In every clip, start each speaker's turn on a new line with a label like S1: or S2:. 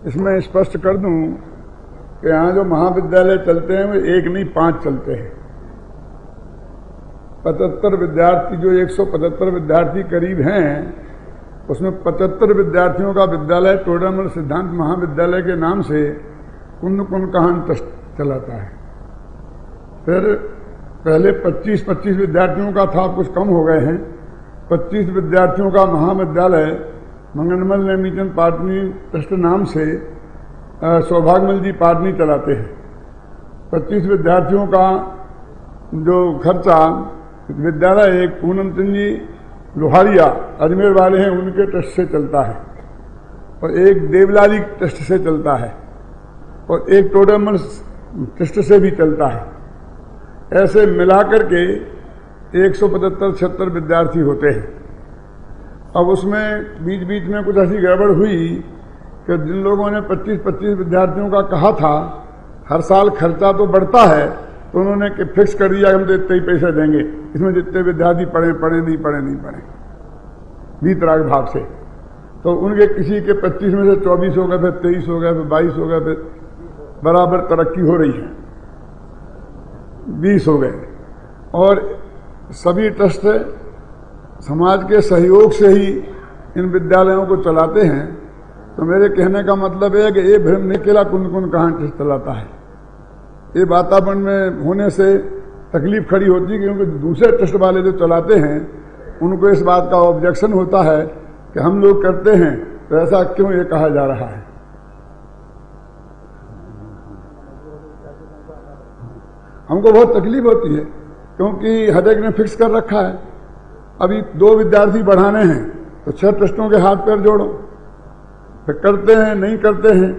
S1: इसमें स्पष्ट कर दूं कि यहाँ जो महाविद्यालय चलते हैं वो एक नहीं 5 चलते हैं। 75 विद्यार्थी, जो 175 विद्यार्थी करीब हैं, उसमें 75 विद्यार्थियों का विद्यालय टोडरमल सिद्धांत महाविद्यालय के नाम से कुंद कुंद कहान ट्रस्ट चलाता है। फिर पहले 25 विद्यार्थियों का था, कुछ कम हो गए हैं। 25 विद्यार्थियों का महाविद्यालय मंगनमल नेमीचंद पाटनी ट्रस्ट नाम से सौभाग्यमल जी पाटनी चलाते हैं। 25 विद्यार्थियों का जो खर्चा विद्यालय एक पूनम चंद जी लोहारिया अजमेर वाले हैं, उनके ट्रस्ट से चलता है, और एक देवलाली ट्रस्ट से चलता है, और एक टोडरमल ट्रस्ट से भी चलता है। ऐसे मिलाकर के 175-76 विद्यार्थी होते हैं। अब उसमें बीच बीच में कुछ ऐसी गड़बड़ हुई कि जिन लोगों ने 25 विद्यार्थियों का कहा था, हर साल खर्चा तो बढ़ता है, तो उन्होंने फिक्स कर दिया हम तो इतने ही पैसे देंगे, इसमें जितने विद्यार्थी पढ़े नहीं पढ़े वीतराग भाव से। तो उनके किसी के 25 में से 24 हो गए, फिर 23 हो गए, फिर 22 हो गए, फिर बराबर तरक्की हो रही है, 20 हो गए। और सभी ट्रस्ट समाज के सहयोग से ही इन विद्यालयों को चलाते हैं। तो मेरे कहने का मतलब है कि ये भ्रम निकेला कुंद कुंद कहां ट्रस्ट चलाता है। ये वातावरण में होने से तकलीफ खड़ी होती है, क्योंकि दूसरे ट्रस्ट वाले जो चलाते हैं उनको इस बात का ऑब्जेक्शन होता है कि हम लोग करते हैं तो ऐसा क्यों ये कहा जा रहा है। हमको बहुत तकलीफ होती है, क्योंकि हर एक ने फिक्स कर रखा है। अभी 2 विद्यार्थी बढ़ाने हैं तो 6 ट्रस्टों के हाथ पैर जोड़ो, फिर करते हैं नहीं करते हैं।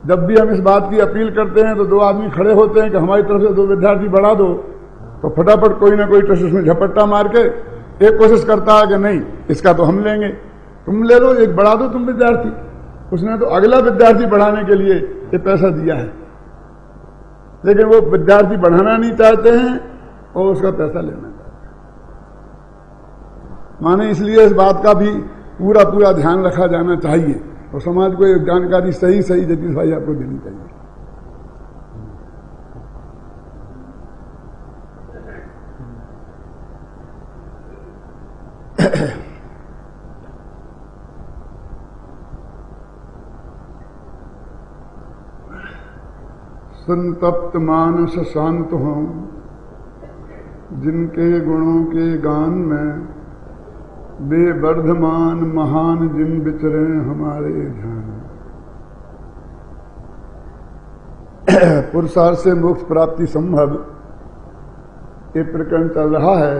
S1: जब भी हम इस बात की अपील करते हैं तो 2 आदमी खड़े होते हैं कि हमारी तरफ से 2 विद्यार्थी बढ़ा दो, तो फटाफट कोई ना कोई ट्रस्ट उसमें झपट्टा मार के एक कोशिश करता है कि नहीं इसका तो हम लेंगे, तुम ले लो, एक बढ़ा दो तुम विद्यार्थी। उसने तो अगला विद्यार्थी बढ़ाने के लिए ये पैसा दिया है, लेकिन वो विद्यार्थी बढ़ाना नहीं चाहते हैं और उसका पैसा लेना चाहते हैं। माने इसलिए इस बात का भी पूरा ध्यान रखा जाना चाहिए, और समाज को एक जानकारी सही जगदीश भाई आपको देनी चाहिए। संतप्त मानस शांत हों, जिनके गुणों के गान में बेवर्धमान महान जिन विचरे हमारे ध्यान। पुरुषार्थ से मोक्ष प्राप्ति संभव ये प्रकरण चल रहा है,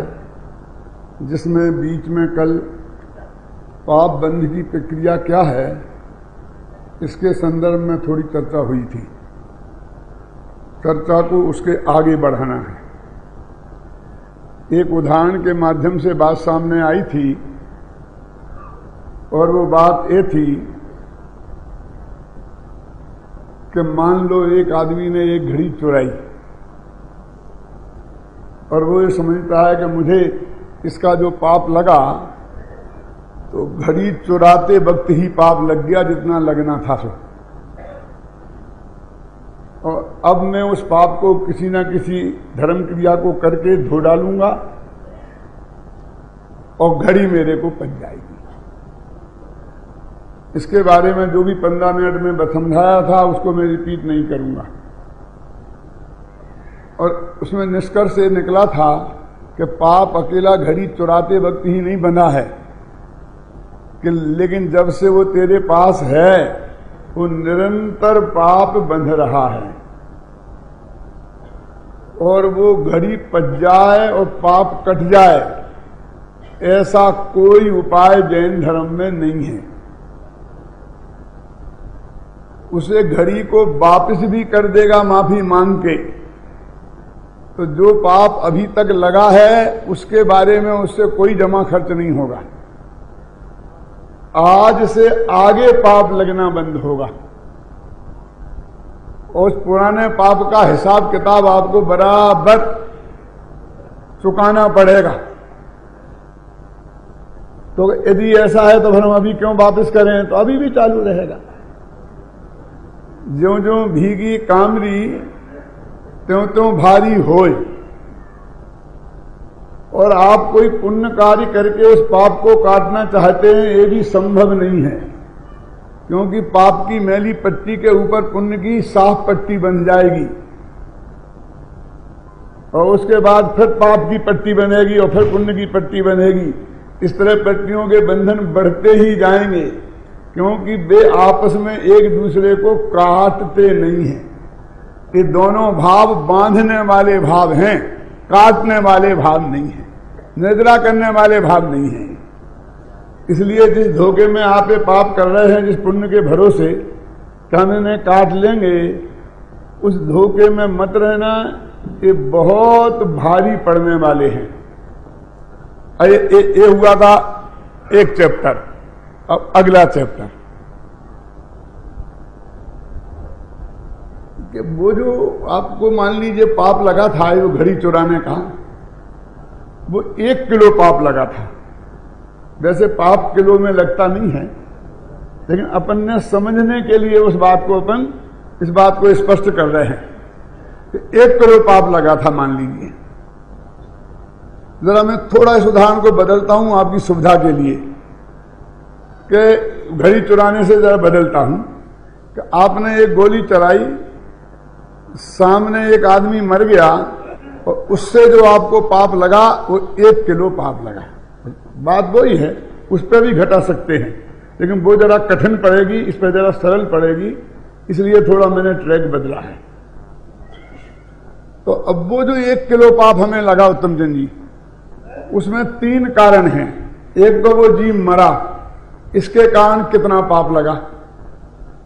S1: जिसमें बीच में कल पाप बंध की प्रक्रिया क्या है इसके संदर्भ में थोड़ी चर्चा हुई थी। चर्चा को उसके आगे बढ़ाना है। एक उदाहरण के माध्यम से बात सामने आई थी, और वो बात ये थी कि मान लो एक आदमी ने एक घड़ी चुराई, और वो ये समझता है कि मुझे इसका जो पाप लगा तो घड़ी चुराते वक्त ही पाप लग गया जितना लगना था सो, और अब मैं उस पाप को किसी ना किसी धर्म क्रिया को करके धो डालूंगा और घड़ी मेरे को पच जाएगी। इसके बारे में जो भी 15 मिनट में समझाया था उसको मैं रिपीट नहीं करूंगा। और उसमें निष्कर्ष ये निकला था कि पाप अकेला घड़ी चुराते वक्त ही नहीं बंधा है, कि लेकिन जब से वो तेरे पास है वो निरंतर पाप बंध रहा है, और वो घड़ी पच जाए और पाप कट जाए ऐसा कोई उपाय जैन धर्म में नहीं है। उसे घड़ी को वापस भी कर देगा माफी मांग के, तो जो पाप अभी तक लगा है उसके बारे में उससे कोई जमा खर्च नहीं होगा। आज से आगे पाप लगना बंद होगा, और उस पुराने पाप का हिसाब किताब आपको बराबर चुकाना पड़ेगा। तो यदि ऐसा है तो फिर हम अभी क्यों वापस करें, तो अभी भी चालू रहेगा। ज्यों ज्यों भीगी कामरी त्यों त्यों भारी होए। और आप कोई पुण्य कार्य करके उस पाप को काटना चाहते हैं, ये भी संभव नहीं है, क्योंकि पाप की मैली पट्टी के ऊपर पुण्य की साफ पट्टी बन जाएगी और उसके बाद फिर पाप की पट्टी बनेगी और फिर पुण्य की पट्टी बनेगी। इस तरह पट्टियों के बंधन बढ़ते ही जाएंगे, क्योंकि वे आपस में एक दूसरे को काटते नहीं हैं। ये दोनों भाव बांधने वाले भाव हैं, काटने वाले भाव नहीं हैं, निद्रा करने वाले भाव नहीं हैं। इसलिए जिस धोखे में आप ये पाप कर रहे हैं, जिस पुण्य के भरोसे कहने काट लेंगे, उस धोखे में मत रहना। ये बहुत भारी पड़ने वाले हैं। ये हुआ था एक चैप्टर। अब अगला चैप्टर कि वो जो आपको मान लीजिए पाप लगा था, वो घड़ी चुराने का, वो 1 किलो पाप लगा था। वैसे पाप किलो में लगता नहीं है, लेकिन अपन ने समझने के लिए उस बात को अपन इस बात को स्पष्ट कर रहे हैं कि 1 किलो पाप लगा था मान लीजिए। जरा मैं थोड़ा इस उदाहरण को बदलता हूं आपकी सुविधा के लिए, कि घड़ी चुराने से जरा बदलता हूं कि आपने एक गोली चलाई, सामने एक आदमी मर गया और उससे जो आपको पाप लगा वो 1 किलो पाप लगा। बात वही है, उस पर भी घटा सकते हैं, लेकिन वो जरा कठिन पड़ेगी, इस पर जरा सरल पड़ेगी, इसलिए थोड़ा मैंने ट्रैक बदला है। तो अब वो जो 1 किलो पाप हमें लगा उत्तम चंद जी, उसमें 3 कारण हैं। एक तो वो जीव मरा, इसके कारण कितना पाप लगा,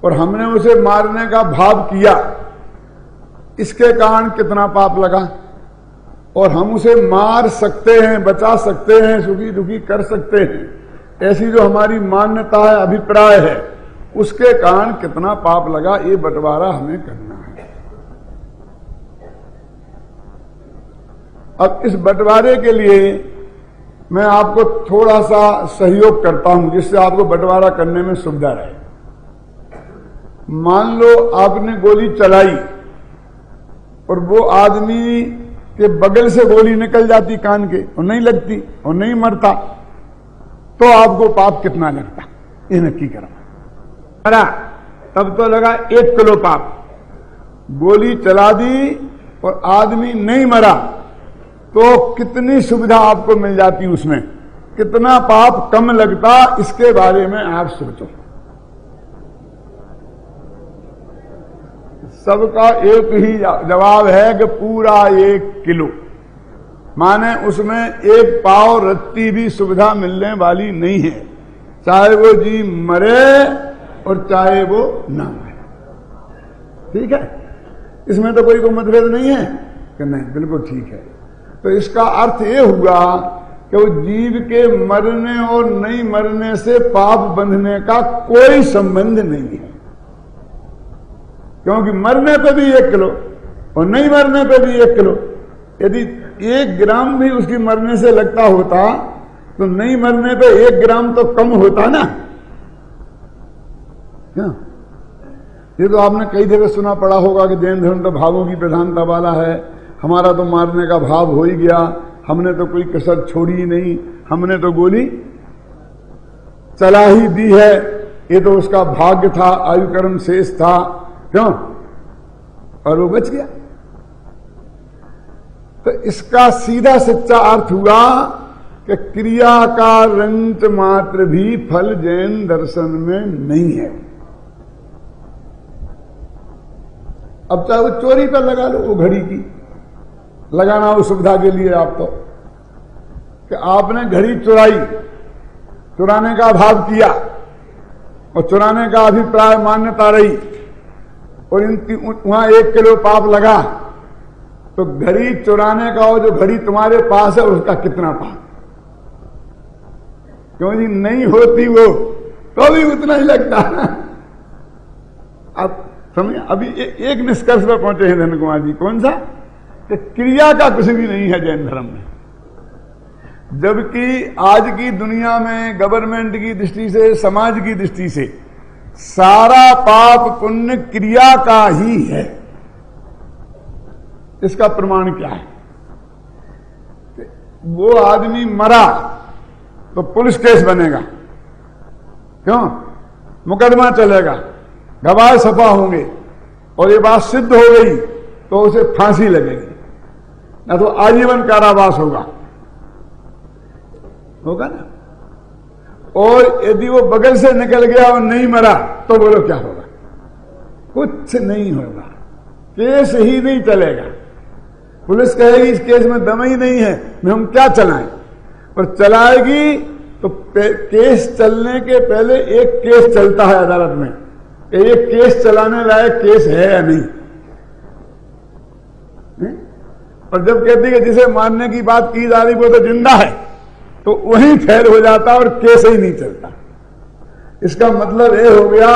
S1: और हमने उसे मारने का भाव किया, इसके कारण कितना पाप लगा, और हम उसे मार सकते हैं, बचा सकते हैं, सुखी दुखी कर सकते हैं, ऐसी जो हमारी मान्यता है, अभिप्राय है, उसके कारण कितना पाप लगा, ये बंटवारा हमें करना है। अब इस बंटवारे के लिए मैं आपको थोड़ा सा सहयोग करता हूं, जिससे आपको बंटवारा करने में सुविधा रहे। मान लो आपने गोली चलाई और वो आदमी के बगल से गोली निकल जाती कान के और नहीं लगती और नहीं मरता, तो आपको पाप कितना लगता, ये नक्की करो। मरा तब तो लगा 1 किलो पाप। गोली चला दी और आदमी नहीं मरा तो कितनी सुविधा आपको मिल जाती, उसमें कितना पाप कम लगता, इसके बारे में आप सोचो। सबका एक ही जवाब है कि पूरा 1 किलो, माने उसमें 1 पाव रत्ती भी सुविधा मिलने वाली नहीं है, चाहे वो जी मरे और चाहे वो ना मरे। ठीक है, इसमें तो कोई मतभेद नहीं है कि नहीं, बिल्कुल ठीक है। तो इसका अर्थ ये हुआ कि वो जीव के मरने और नहीं मरने से पाप बंधने का कोई संबंध नहीं है, क्योंकि मरने पे भी 1 किलो और नहीं मरने पे भी 1 किलो। यदि 1 ग्राम भी उसकी मरने से लगता होता तो नहीं मरने पे 1 ग्राम तो कम होता ना। क्या ये तो आपने कई जगह सुना पड़ा होगा कि जैन धर्म तो भावों की प्रधानता वाला है, हमारा तो मारने का भाव हो ही गया, हमने तो कोई कसर छोड़ी ही नहीं, हमने तो गोली चला ही दी है, ये तो उसका भाग्य था, आयु कर्म शेष था, क्यों, और वो बच गया। तो इसका सीधा सच्चा अर्थ हुआ कि क्रिया का रंच मात्र भी फल जैन दर्शन में नहीं है। अब चाहे वो चोरी पर लगा लो, वो घड़ी की लगाना हो सुविधा के लिए, आप तो कि आपने घड़ी चुराई, चुराने का भाव किया और चुराने का अभिप्राय मान्यता रही और वहां 1 किलो पाप लगा, तो घड़ी चुराने का और जो घड़ी तुम्हारे पास है उसका कितना पाप, क्यों जी नहीं होती वो तो भी उतना ही लगता है। अब समझे, अभी एक निष्कर्ष पर पहुंचे हैं धन कुमार जी, कौन सा, कि क्रिया का कुछ भी नहीं है जैन धर्म में। जबकि आज की दुनिया में गवर्नमेंट की दृष्टि से, समाज की दृष्टि से सारा पाप पुण्य क्रिया का ही है। इसका प्रमाण क्या है? वो आदमी मरा तो पुलिस केस बनेगा, क्यों? मुकदमा चलेगा, गवाह सफा होंगे, और ये बात सिद्ध हो गई तो उसे फांसी लगेगी, ना तो आजीवन कारावास होगा ना। और यदि वो बगल से निकल गया और नहीं मरा तो बोलो क्या होगा? कुछ नहीं होगा, केस ही नहीं चलेगा। पुलिस कहेगी इस केस में दम ही नहीं है, मैं हम क्या चलाएं? पर चलाएगी तो केस चलने के पहले एक केस चलता है अदालत में, एक केस चलाने लायक केस है या नहीं। और जब कहती है जिसे मारने की बात की जा रही वो तो जिंदा है, तो वहीं फेल हो जाता और केस ही नहीं चलता। इसका मतलब यह हो गया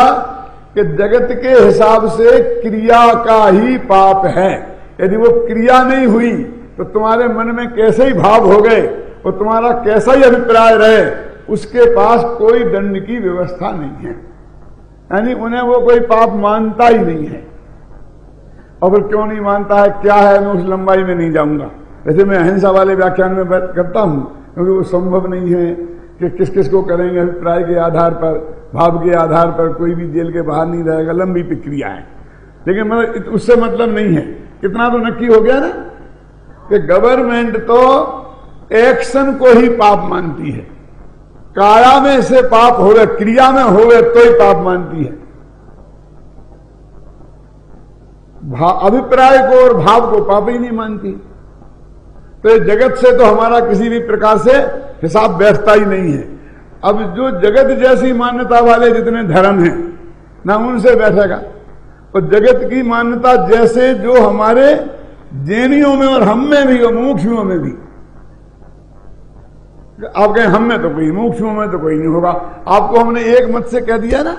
S1: कि जगत के हिसाब से क्रिया का ही पाप है। यदि वो क्रिया नहीं हुई तो तुम्हारे मन में कैसे ही भाव हो गए और तुम्हारा कैसा ही अभिप्राय रहे, उसके पास कोई दंड की व्यवस्था नहीं है, यानी उन्हें वो कोई पाप मानता ही नहीं है। और फिर क्यों नहीं मानता है, क्या है, मैं उस लंबाई में नहीं जाऊंगा। वैसे मैं अहिंसा वाले व्याख्यान में करता हूं, क्योंकि वो संभव नहीं है कि किस किस को करेंगे, अभिप्राय के आधार पर, भाव के आधार पर कोई भी जेल के बाहर नहीं रहेगा, लंबी प्रक्रिया है। लेकिन मतलब उससे मतलब नहीं है। कितना तो नक्की हो गया ना कि गवर्नमेंट तो एक्शन को ही पाप मानती है, काया में से पाप हो गए, क्रिया में हो गए तो ही पाप मानती है, अभिप्राय को और भाव को पाप ही नहीं मानती। तो जगत से तो हमारा किसी भी प्रकार से हिसाब बैठता ही नहीं है। अब जो जगत जैसी मान्यता वाले जितने धर्म हैं ना, उनसे बैठेगा। और जगत की मान्यता जैसे जो हमारे जैनियों में और हम में भी और मुमुक्षुओं में भी, आप कहें हम में तो कोई, मुमुक्षुओं में तो कोई नहीं होगा। आपको हमने एक मत से कह दिया ना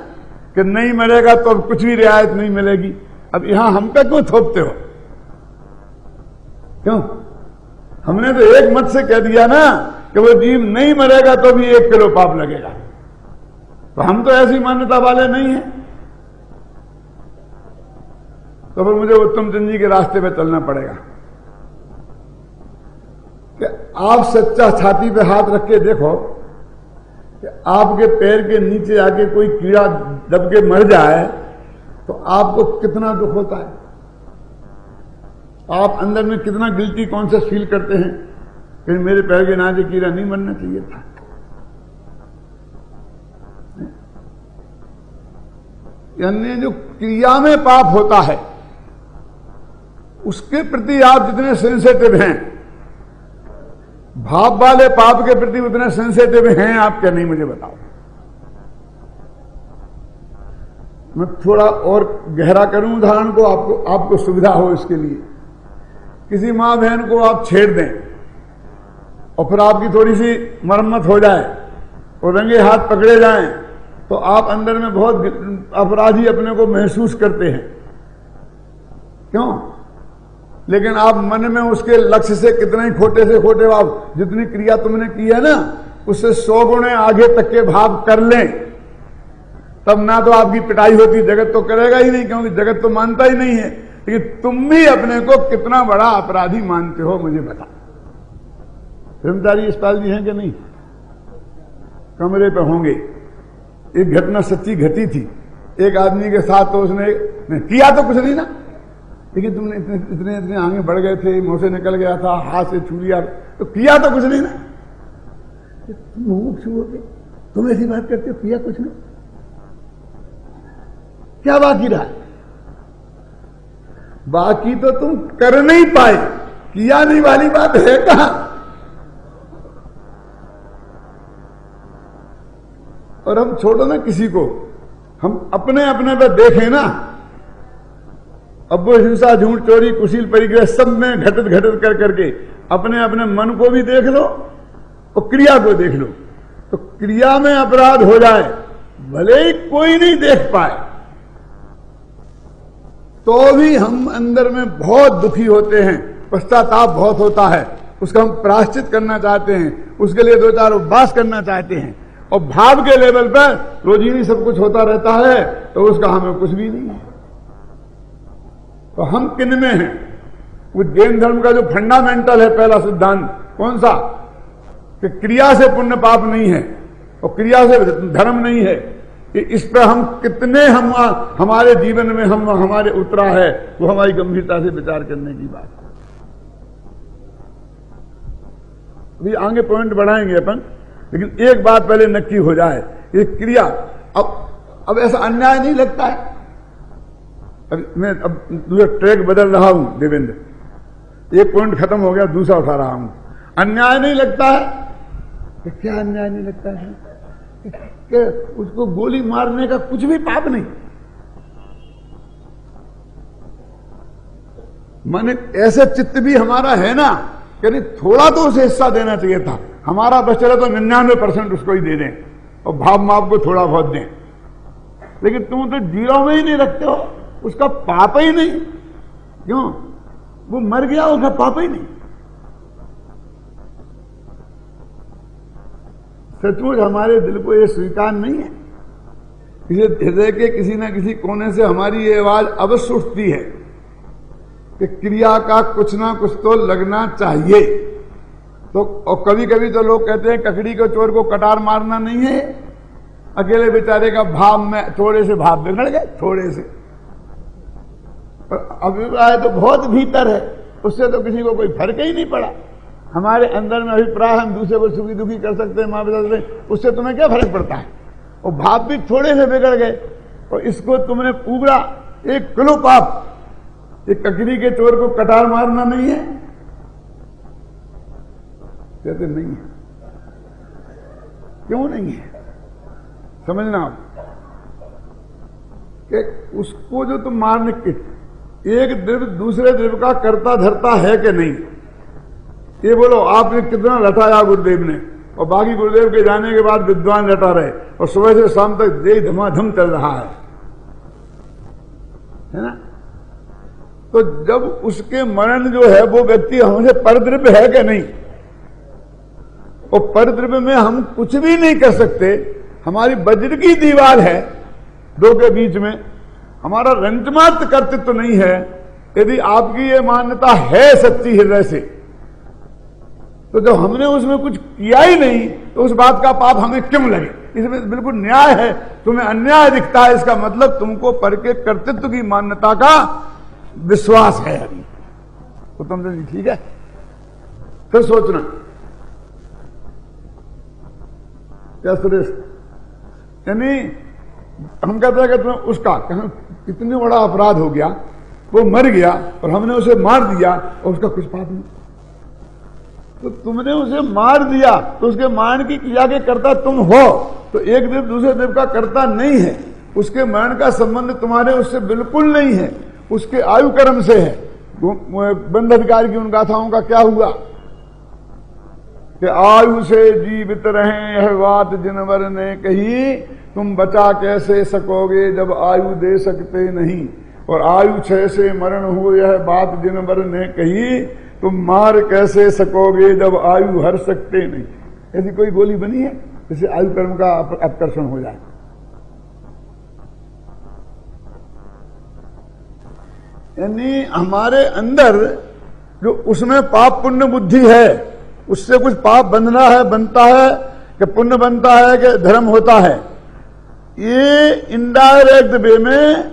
S1: कि नहीं मरेगा तो अब कुछ भी रियायत नहीं मिलेगी। अब यहां हम पे क्यों थोपते हो? क्यों? हमने तो एक मत से कह दिया ना कि वो जीव नहीं मरेगा तो भी 1 किलो पाप लगेगा। तो हम तो ऐसी मान्यता वाले नहीं हैं। तो फिर मुझे उत्तम चंद जी के रास्ते पे चलना पड़ेगा कि आप सच्चा छाती पे हाथ रख के देखो कि आपके पैर के नीचे आके कोई कीड़ा दब के मर जाए तो आपको कितना दुख होता है। आप अंदर में कितना गिल्टी कॉन्शियस फील करते हैं कि मेरे पैर के नीचे कीड़ा नहीं मरना चाहिए था। यानी जो क्रिया में पाप होता है उसके प्रति आप जितने सेंसिटिव हैं, भाव वाले पाप के प्रति उतने सेंसिटिव हैं आप क्या? नहीं, मुझे बताओ। मैं थोड़ा और गहरा करूं उदाहरण को, आपको सुविधा हो इसके लिए। किसी मां बहन को आप छेड़ दें और फिर आपकी थोड़ी सी मरम्मत हो जाए और रंगे हाथ पकड़े जाएं तो आप अंदर में बहुत अपराधी अपने को महसूस करते हैं। क्यों? लेकिन आप मन में उसके लक्ष्य से कितने ही खोटे से खोटे आप जितनी क्रिया तुमने की है ना, उससे 100 गुणे आगे तक के भाव कर लें, तब ना तो आपकी पिटाई होती, जगत तो करेगा ही नहीं, क्योंकि जगत तो मानता ही नहीं है। लेकिन तुम भी अपने को कितना बड़ा अपराधी मानते हो मुझे बता। ब्रह्मचारी इस्पाल जी हैं कि नहीं? कमरे पे होंगे। एक घटना सच्ची घटी थी एक आदमी के साथ, तो उसने किया तो कुछ नहीं ना, लेकिन तुमने इतने आगे बढ़ गए थे, मुंह से निकल गया था, हाथ से छू लिया, तो किया तो कुछ नहीं ना। मुंह छू हो, तुम ऐसी बात करते हो, किया कुछ नहीं, क्या बाकी रहा? बाकी तो तुम कर नहीं पाए, किया नहीं वाली बात है कहां? और हम छोड़ो ना किसी को, हम अपने अपने पे देखें ना। अब वो हिंसा, झूठ, चोरी, कुशील, परिग्रह सब में घटित घटित कर करके अपने अपने मन को भी देख लो और क्रिया को देख लो। तो क्रिया में अपराध हो जाए, भले ही कोई नहीं देख पाए, तो भी हम अंदर में बहुत दुखी होते हैं, पश्चाताप बहुत होता है, उसका हम प्रायश्चित करना चाहते हैं, उसके लिए 2-4 उपवास करना चाहते हैं, और भाव के लेवल पर रोजीनी सब कुछ होता रहता है तो उसका हमें कुछ भी नहीं है। तो हम किन में हैं? वो जैन धर्म का जो फंडामेंटल है पहला सिद्धांत कौन सा, कि क्रिया से पुण्य पाप नहीं है और क्रिया से धर्म नहीं है। इस पर हम कितने हमारे जीवन में हम हमारे उतरा है, वो हमारी गंभीरता से विचार करने की बात है। अभी आगे पॉइंट बढ़ाएंगे अपन, लेकिन एक बात पहले नक्की हो जाए, ये क्रिया अब ऐसा अन्याय नहीं लगता है। अब दूसरा ट्रैक बदल रहा हूं देवेंद्र, एक पॉइंट खत्म हो गया, दूसरा उठा रहा हूं। अन्याय नहीं लगता है कि क्या अन्याय नहीं लगता है कि उसको गोली मारने का कुछ भी पाप नहीं। माने ऐसे चित्त भी हमारा है ना, यानी थोड़ा तो उसे हिस्सा देना चाहिए था। हमारा बस चले तो 99% उसको ही दे दें और भाव माप को थोड़ा बहुत दें, लेकिन तुम तो जीरो में ही नहीं रखते हो, उसका पाप ही नहीं। क्यों? वो मर गया, उसका पाप ही नहीं। सचमुच हमारे दिल को यह स्वीकार नहीं है। किसी हृदय के किसी न किसी कोने से हमारी ये आवाज अवश्य उठती है कि क्रिया का कुछ ना कुछ तो लगना चाहिए। तो और कभी कभी तो लोग कहते हैं ककड़ी को चोर को कटार मारना नहीं है, अकेले बेचारे का भाव में थोड़े से भाव बिगड़ गए, थोड़े से। पर अभिप्राय तो बहुत भीतर है, उससे तो किसी को कोई फर्क ही नहीं पड़ा। हमारे अंदर में अभिप्राय, हम दूसरे को सुखी दुखी कर सकते हैं, माँ बता सकते, उससे तुम्हें क्या फर्क पड़ता है? और भाव भी थोड़े से बिगड़ गए और इसको तुमने पूरा 1 किलो पाप, एक ककड़ी के चोर को कटार मारना नहीं है, कहते नहीं है। क्यों नहीं है? समझना आप कि उसको जो तुम मारने के, एक द्रव्य दूसरे द्रव्य का कर्ता धरता है कि नहीं, ये बोलो। आपने कितना रटाया गुरुदेव ने, और बाकी गुरुदेव के जाने के बाद विद्वान रटा रहे, और सुबह से शाम तक दे धमाधम चल रहा है ना? तो जब उसके मरण जो है वो व्यक्ति हमसे परद्रव्य है कि नहीं, और परद्रव्य में हम कुछ भी नहीं कर सकते। हमारी वज्र की दीवार है दो के बीच में, हमारा रंचमात्र कर्तृत्व तो नहीं है। यदि आपकी ये मान्यता है सच्ची हृदय से, तो जब हमने उसमें कुछ किया ही नहीं तो उस बात का पाप हमें क्यों लगे? इसमें बिल्कुल न्याय है। तुम्हें अन्याय दिखता है, इसका मतलब तुमको पर के कर्तृत्व की मान्यता का विश्वास है अभी। तो तुमसे ठीक है, फिर सोचना क्या सुरेश, यानी हम कहते हैं कि तुम्हें उसका कितनी बड़ा अपराध हो गया, वो मर गया और हमने उसे मार दिया और उसका कुछ पाप नहीं। तो तुमने उसे मार दिया तो उसके मारने की क्रिया के कर्ता तुम हो, तो एक देव दूसरे देव का कर्ता नहीं है। उसके मरण का संबंध तुम्हारे उससे बिल्कुल नहीं है, उसके आयु कर्म से है। बंध अधिकारी की उन गाथाओं का क्या हुआ कि आयु से जीवित रहे यह बात जिनवर ने कही, तुम बचा कैसे सकोगे जब आयु दे सकते नहीं, और आयु क्षय से मरण हो यह बात जिनवर ने कही, तुम मार कैसे सकोगे जब आयु हर सकते नहीं। ऐसी कोई गोली बनी है जिससे आयु कर्म का अपकर्षण हो जाए? यानी हमारे अंदर जो उसमें पाप पुण्य बुद्धि है, उससे कुछ पाप बंधना है, बनता है कि पुण्य बनता है कि धर्म होता है, ये इनडायरेक्ट वे में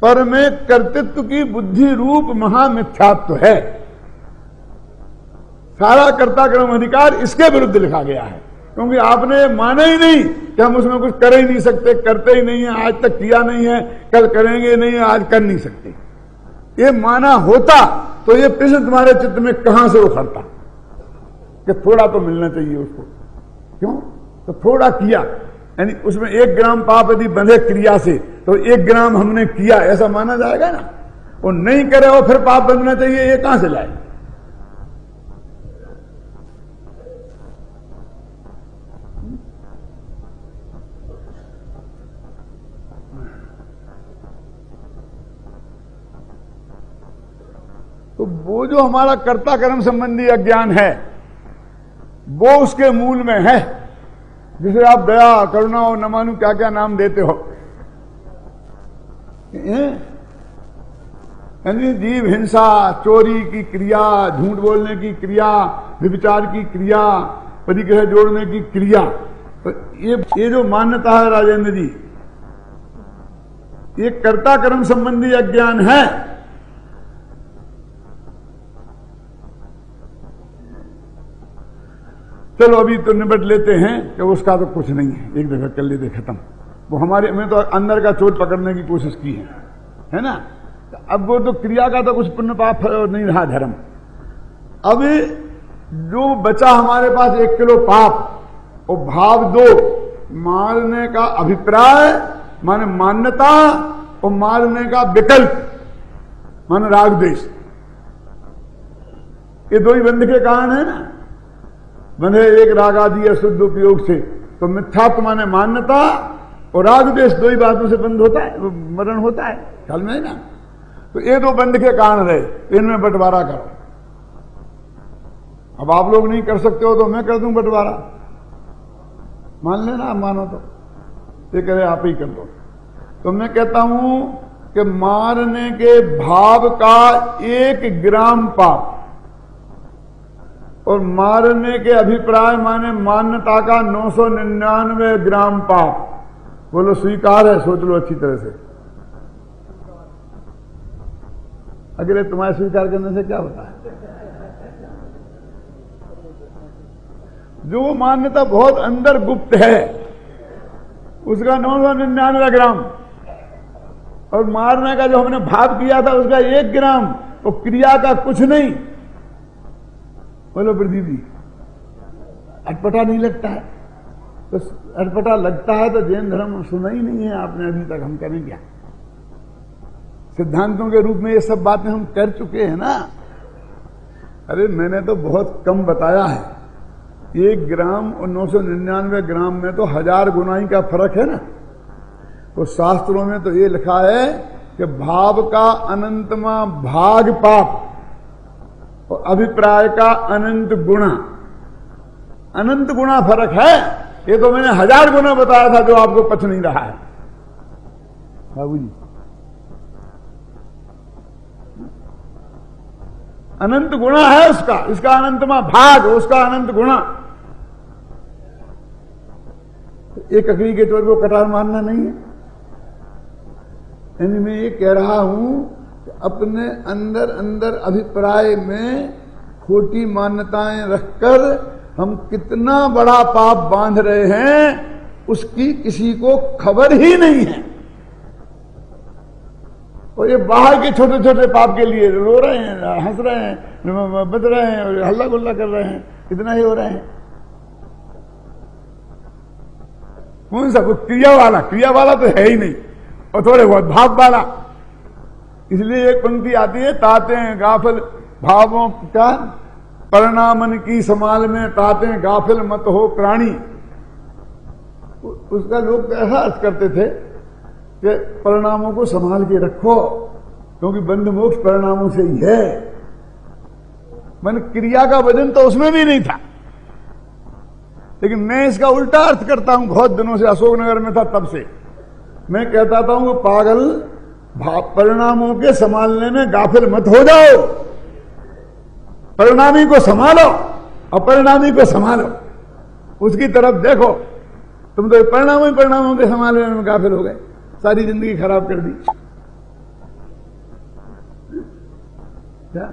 S1: पर में कर्तृत्व की बुद्धि रूप महामिथ्यात्व है। सारा कर्ता कर्म अधिकार इसके विरुद्ध लिखा गया है, क्योंकि आपने माना ही नहीं कि हम उसमें कुछ कर ही नहीं सकते, करते ही नहीं है, आज तक किया नहीं है, कल करेंगे नहीं, आज कर नहीं सकते। ये माना होता तो ये प्रश्न तुम्हारे चित्त में कहां से उखड़ता कि थोड़ा तो मिलना चाहिए उसको। क्यों? तो थोड़ा किया, यानी उसमें 1 ग्राम पाप यदि बंधे क्रिया से, तो 1 ग्राम हमने किया ऐसा माना जाएगा ना। वो नहीं करे और फिर पाप बंधना चाहिए, ये कहां से लाए? तो वो जो हमारा कर्ता कर्म संबंधी अज्ञान है वो उसके मूल में है। जिसे आप दया, करुणा और न मालूम क्या क्या नाम देते हो। यानी जीव हिंसा, चोरी की क्रिया, झूठ बोलने की क्रिया, व्यभिचार की क्रिया, परिग्रह जोड़ने की क्रिया, तो ये जो मान्यता है राजेंद्र जी, ये कर्ता कर्म संबंधी अज्ञान है। चलो अभी तो निपट लेते हैं कि उसका तो कुछ नहीं है, एक दफा कर लेते खत्म। वो हमारे में तो अंदर का चोट पकड़ने की कोशिश की है ना। अब वो तो क्रिया का तो कुछ पुण्य पाप नहीं रहा धर्म। अब जो बचा हमारे पास 1 किलो पाप और भाव 2, मारने का अभिप्राय माने मान्यता और मारने का विकल्प माने राग द्वेष, ये 2 ही बंध के कारण है ना। बंधे एक राग आदि अशुद्ध उपयोग से, तो मिथ्यात्व माने मान्यता और राग द्वेष 2 ही बातों से बंद होता है, मरण होता है, ख्याल में है ना। तो ये 2 बंध के कारण रहे, इनमें बंटवारा करो। अब आप लोग नहीं कर सकते हो तो मैं कर दूं बंटवारा, मान लेना, आप मानो तो ये करे आप ही कर दो। तो मैं कहता हूं कि मारने के भाव का 1 ग्राम पाप और मारने के अभिप्राय माने मान्यता का 999 ग्राम पाप, बोलो स्वीकार है? सोच लो अच्छी तरह से। अगले तुम्हारे स्वीकार करने से क्या होता है? जो मान्यता बहुत अंदर गुप्त है उसका 999 ग्राम, और मारने का जो हमने भाव किया था उसका 1 ग्राम, तो क्रिया का कुछ नहीं। बोलो प्रदीप जी, अटपटा नहीं लगता है? तो अटपटा लगता है तो जैन धर्म सुना ही नहीं है आपने अभी तक, हम करें क्या? सिद्धांतों के रूप में ये सब बातें हम कर चुके हैं ना। अरे मैंने तो बहुत कम बताया है, 1 ग्राम और 999 ग्राम में तो 1000 गुनाही का फर्क है ना। तो शास्त्रों में तो ये लिखा है कि भाव का अनंतमा भाग पाप और अभिप्राय का अनंत गुणा, अनंत गुणा फर्क है। ये तो मैंने 1000 गुना बताया था जो आपको पच नहीं रहा है बाबू जी। अनंत गुणा है उसका, इसका अनंतमा भाग, उसका अनंत गुणा। एक ककड़ी के चोर को कटार मारना नहीं है। यानी मैं ये कह रहा हूं कि अपने अंदर अंदर अभिप्राय में खोटी मान्यताएं रखकर हम कितना बड़ा पाप बांध रहे हैं उसकी किसी को खबर ही नहीं है। और ये बाहर के छोटे छोटे पाप के लिए रो रहे हैं, हंस रहे हैं, बच रहे हैं और हल्ला गुल्ला कर रहे हैं, इतना ही हो रहे हैं। कौन सा? वो क्रिया वाला तो है ही नहीं, और थोड़े बहुत भाव वाला। इसलिए एक पंक्ति आती है, ताते गाफिल भावों का परिणामन की संभाल में, ताते गाफिल मत हो प्राणी। उसका लोग तो ऐसा अर्थ करते थे कि परिणामों को संभाल के रखो, क्योंकि बंध मोक्ष परिणामों से ही है। मन क्रिया का वजन तो उसमें भी नहीं था। लेकिन मैं इसका उल्टा अर्थ करता हूं, बहुत दिनों से अशोकनगर में था तब से मैं कहता था कि पागल, परिणामों के संभालने में गाफिल मत हो जाओ, परिणामी को संभालो, अपरिणामी को संभालो, उसकी तरफ देखो। तुम तो परिणामों के संभालने में गाफिल हो गए, सारी जिंदगी खराब कर दी। क्या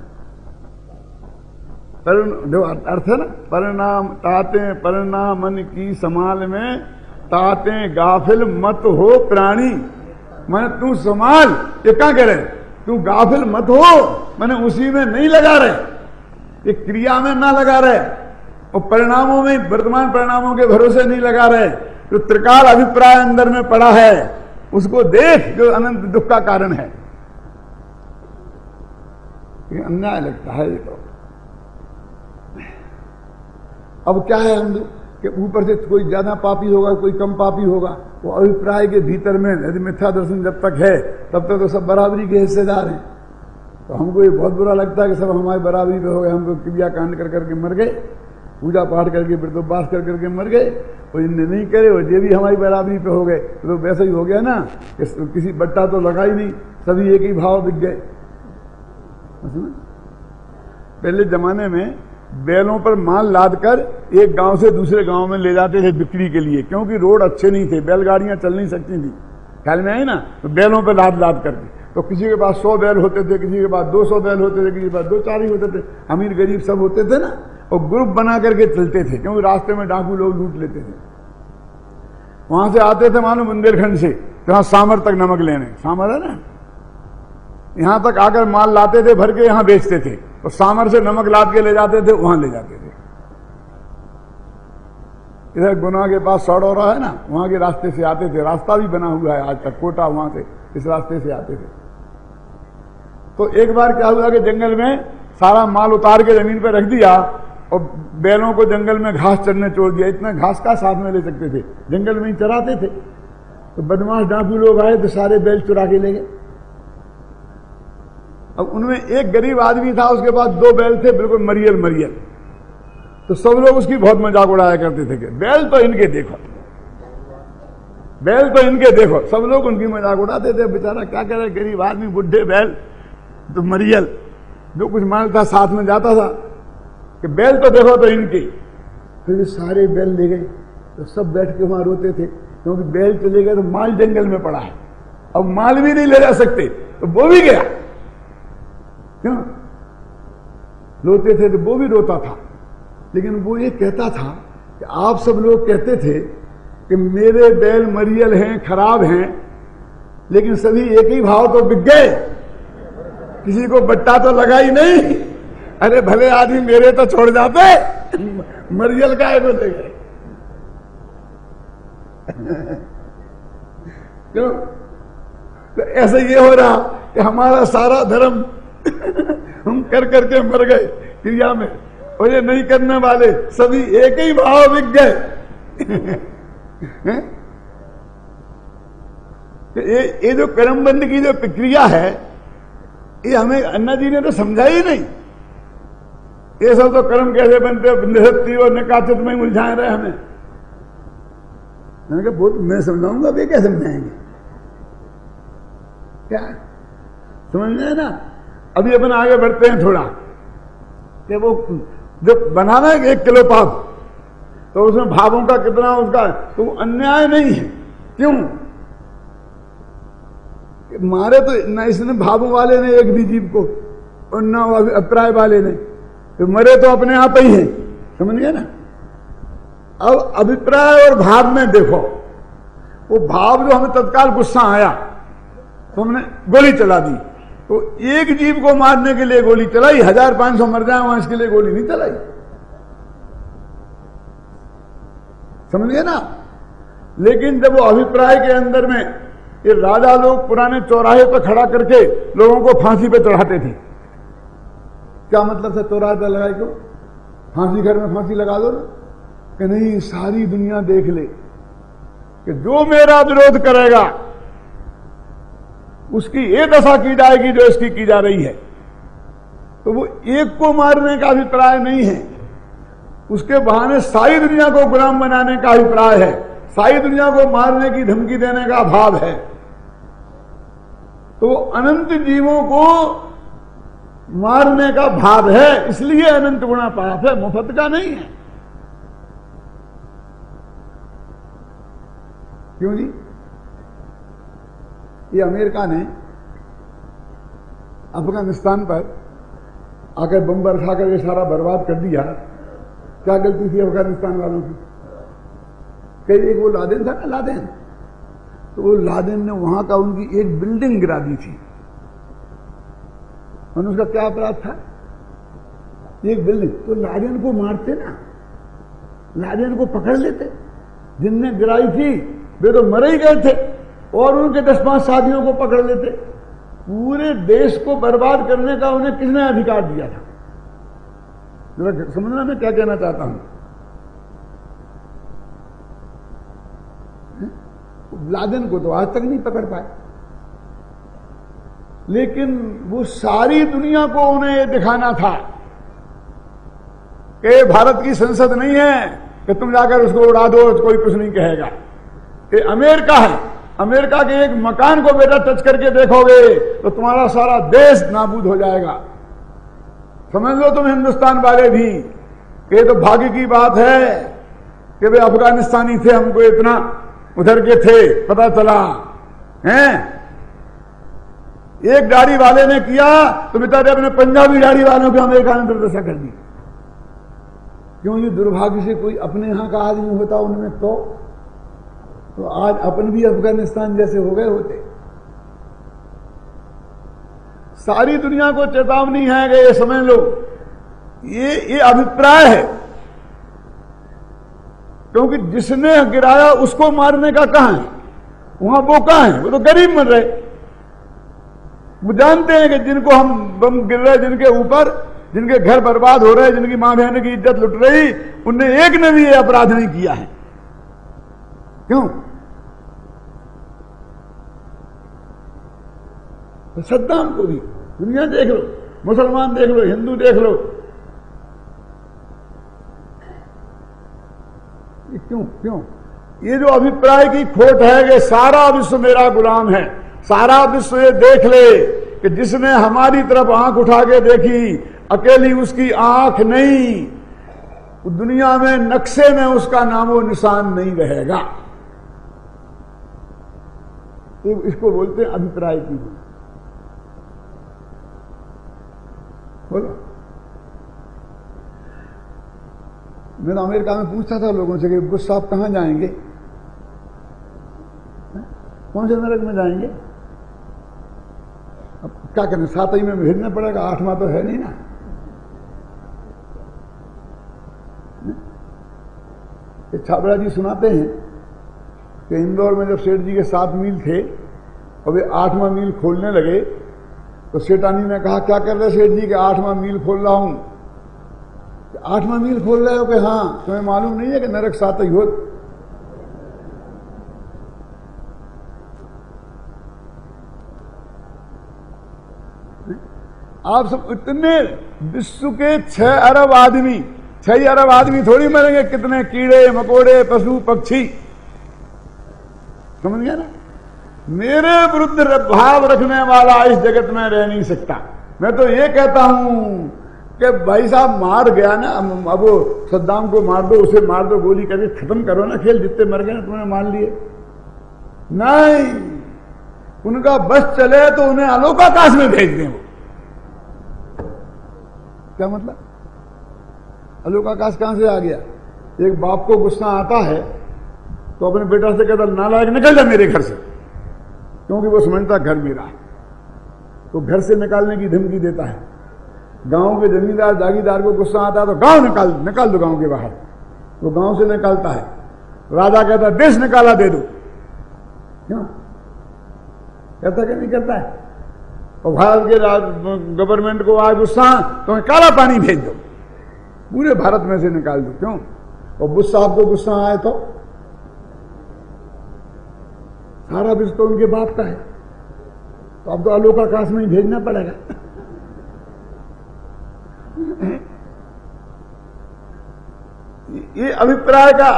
S1: जो अर्थ है ना, परिणाम ताते परिणामन की संभाल में, ताते गाफिल मत हो प्राणी। मैंने तू संभाल, ये क्या कह रहे? तू गाफिल मत हो, मैंने उसी में नहीं लगा रहे, ये क्रिया में ना लगा रहे, और परिणामों में, वर्तमान परिणामों के भरोसे नहीं लगा रहे। जो त्रिकाल अभिप्राय अंदर में पड़ा है उसको देख, जो अनंत दुख का कारण है। ये अन्याय लगता है ये तो। अब क्या है, हम कि ऊपर से कोई ज्यादा पापी होगा, कोई कम पापी होगा, वो अभिप्राय के भीतर में यदि मिथ्या दर्शन जब तक है तब तक तो सब बराबरी के हिस्सेदार हैं। तो हमको ये बहुत बुरा लगता है कि सब हमारी बराबरी पे हो गए, हमको क्रिया कांड कर करके मर गए। पूजा पाठ करके वृद्धोपवास कर करके मर गए, और इनने नहीं करे, और ये भी हमारी बराबरी पे हो गए, तो वैसा ही हो गया ना, किसी बट्टा तो लगा ही नहीं, सभी एक ही भाव बिक गए। पहले जमाने में बैलों पर माल लाद कर एक गांव से दूसरे गांव में ले जाते थे बिक्री के लिए, क्योंकि रोड अच्छे नहीं थे, बैलगाड़ियां चल नहीं सकती थी, ख्याल में आई ना, तो बैलों पर लाद लाद करके, तो किसी के पास 100 बैल होते थे, किसी के पास 200 बैल होते थे, किसी के पास 2-4 ही होते थे, अमीर गरीब सब होते थे ना, और ग्रुप बना करके चलते थे, क्योंकि रास्ते में डाकू लोग लूट लेते थे। वहां से आते थे मानो बुंदेलखंड से, जहां सामर तक नमक लेने, सामर है ना, यहां तक आकर माल लाते थे, भर के यहां बेचते थे, और सामर से नमक लाद के ले जाते थे, वहां ले जाते थे। इधर गुना के पास सौड़ौरा है ना, वहां के रास्ते से आते थे, रास्ता भी बना हुआ है आज तक, कोटा वहां से इस रास्ते से आते थे। तो एक बार क्या हुआ कि जंगल में सारा माल उतार के जमीन पर रख दिया, और बैलों को जंगल में घास चरने छोड़ दिया। इतना घास का साथ में ले सकते थे, जंगल में ही चराते थे। तो बदमाश डाकू लोग आए तो सारे बैल चुरा के ले गए। अब उनमें एक गरीब आदमी था, उसके पास 2 बैल थे, बिल्कुल मरियल मरियल। तो सब लोग उसकी बहुत मजाक उड़ाया करते थे कि बैल तो इनके देखो, बैल तो इनके देखो, सब लोग उनकी मजाक उड़ाते थे। बेचारा क्या करे, गरीब आदमी, बुढ़े बैल तो मरियल, जो कुछ माल था साथ में जाता था कि बैल तो देखो तो इनके। फिर सारे बैल ले गए, तो सब बैठ के वहां रोते थे, क्योंकि बैल चले गए तो माल जंगल में पड़ा है, अब माल भी नहीं ले जा सकते, तो वो भी गया। क्यों रोते थे? तो वो भी रोता था, लेकिन वो ये कहता था कि आप सब लोग कहते थे कि मेरे बैल मरियल हैं, खराब हैं, लेकिन सभी एक ही भाव तो बिक गए, किसी को बट्टा तो लगा ही नहीं। अरे भले आदमी मेरे तो छोड़ जाते, मरियल का है तो ले गए। क्यों? तो ऐसे ये हो रहा कि हमारा सारा धर्म हम कर करके मर गए क्रिया में, और ये नहीं करने वाले सभी एक ही भाव बिक गए। ये जो कर्मबंध की जो प्रक्रिया है, ये हमें अन्ना जी ने तो समझा ही नहीं। ये सब तो कर्म कैसे बनते, बिंदशक्ति और निकाचित में उलझाए रहे हमें। मैंने कहा बहुत मैं समझाऊंगा, वे क्या समझाएंगे? क्या समझ में है ना? अभी अपन आगे बढ़ते हैं थोड़ा, कि वो जो बनाना है 1 किलो पाव, तो उसमें भावों का कितना उसका, तो वो अन्याय नहीं है। क्यों? मारे तो न इसने भावों वाले ने एक भी जीव को, और न अभिप्राय वाले ने, तो मरे तो अपने आप ही है, समझ गए ना? अब अभिप्राय और भाव में देखो, वो भाव जो हमें तत्काल गुस्सा आया तो हमने गोली चला दी, तो एक जीव को मारने के लिए गोली चलाई, 1500 मर जाए वहां, इसके लिए गोली नहीं चलाई, समझ गए ना? लेकिन जब वो अभिप्राय के अंदर में, ये राजा लोग पुराने चौराहे पर खड़ा करके लोगों को फांसी पे चढ़ाते थे। क्या मतलब था चौराहे पर लगाए क्यों? फांसी घर में फांसी लगा दो ना, कि नहीं सारी दुनिया देख ले कि जो मेरा विरोध करेगा उसकी ये दशा की जाएगी जो इसकी की जा रही है। तो वो एक को मारने का अभिप्राय नहीं है, उसके बहाने सारी दुनिया को गुलाम बनाने का अभिप्राय है, सारी दुनिया को मारने की धमकी देने का भाव है। तो अनंत जीवों को मारने का भाव है, इसलिए अनंत गुणा पाप है, मुफ्त का नहीं है। क्यों जी? ये अमेरिका ने अफगानिस्तान पर आकर बम बरसा कर ये सारा बर्बाद कर दिया। क्या गलती थी अफगानिस्तान वालों की? कई एक वो लादेन था ना, लादेन, तो वो लादेन ने वहां का उनकी एक बिल्डिंग गिरा दी थी, और उसका क्या अपराध था? एक बिल्डिंग। तो लादेन को मारते ना, लादेन को पकड़ लेते, जिनने गिराई थी वे तो मरे ही गए थे, और उनके 10-5 साथियों को पकड़ लेते। पूरे देश को बर्बाद करने का उन्हें किसने अधिकार दिया था? जरा समझना मैं क्या कहना चाहता हूं। लादेन को तो आज तक नहीं पकड़ पाए, लेकिन वो सारी दुनिया को उन्हें ये दिखाना था कि भारत की संसद नहीं है कि तुम जाकर उसको उड़ा दो तो कोई कुछ नहीं कहेगा। ये अमेरिका है, अमेरिका के एक मकान को बेटा टच करके देखोगे तो तुम्हारा सारा देश नाबूद हो जाएगा। समझ लो तुम हिंदुस्तान वाले भी, ये तो भाग्य की बात है कि वे अफगानिस्तानी थे, हमको इतना उधर के थे पता चला है। एक दाढ़ी वाले ने किया तो बेचारे अपने पंजाबी दाढ़ी वालों को अमेरिका ने दुर्दशा कर दी। क्यों? ये दुर्भाग्य से कोई अपने यहां का आदमी होता उनमें तो आज अपन भी अफगानिस्तान जैसे हो गए होते। सारी दुनिया को चेतावनी है कि ये समझ लो, ये अभिप्राय है, क्योंकि जिसने गिराया उसको मारने का कहां है, वहां वो कहां है, वो तो गरीब मर रहे। वो जानते हैं कि जिनको हम बम गिर रहे, जिनके ऊपर, जिनके घर बर्बाद हो रहे, जिनकी मां बहन की इज्जत लुट रही, उनने एक ने भी ये अपराध नहीं किया है। क्यों? तो सद्दाम को भी दुनिया देख लो, मुसलमान देख लो, हिंदू देख लो, क्यों क्यों? ये जो अभिप्राय की खोट है कि सारा विश्व मेरा गुलाम है, सारा विश्व ये देख ले कि जिसने हमारी तरफ आंख उठा के देखी, अकेली उसकी आंख नहीं, दुनिया में नक्शे में उसका नामो निशान नहीं रहेगा। तो इसको बोलते हैं अभिप्राय की। बोलो, मैं तो अमेरिका में पूछता था लोगों से कि बुश साहब कहां जाएंगे, कौन से नरक में जाएंगे? अब क्या करें, 7वीं में भेजना पड़ेगा, 8वां तो है नहीं ना। छाबड़ा जी सुनाते हैं कि इंदौर में जब सेठ जी के 7 मील थे और वे 8वां मील खोलने लगे तो सेठानी ने कहा, क्या कर रहे सेठ जी कि 8वां मील खोल रहा हूं। 8वां मील खोल रहे हो कि हाँ, तुम्हें मालूम नहीं है कि नरक 7 ही हो। आप सब इतने विश्व के 6 अरब आदमी, 6 अरब आदमी थोड़ी मरेंगे, कितने कीड़े मकोड़े पशु पक्षी, समझ गया ना। मेरे विरुद्ध भाव रखने वाला इस जगत में रह नहीं सकता। मैं तो ये कहता हूं कि भाई साहब मार गया ना, अब वो सद्दाम को मार दो, उसे मार दो, गोली करके खत्म करो ना खेल, जितने मर गए ना तुमने मान लिए। नहीं, उनका बस चले तो उन्हें आलोकाकाश में भेज दें। वो क्या मतलब? आलोकाकाश कहां से आ गया? एक बाप को गुस्सा आता है तो अपने बेटा से कहता, नालायक निकल जा मेरे घर से, क्योंकि वो समझता घर मेरा है, तो घर से निकालने की धमकी देता है। गांव के जमींदार जागीरदार को गुस्सा आता है तो गांव निकाल दो गांव के बाहर, वो गांव से निकालता है। राजा कहता देश निकाला दे दो, क्यों कहता कि नहीं करता है। और भारत के गवर्नमेंट को आए गुस्सा तो काला पानी भेज दो, पूरे भारत में से निकाल दो, क्यों? और बुश साहब को गुस्सा आए तो सारा विश्व तो उनके बाप का है, तो अब तो आलोकाकाश में ही भेजना पड़ेगा। ये अभिप्राय का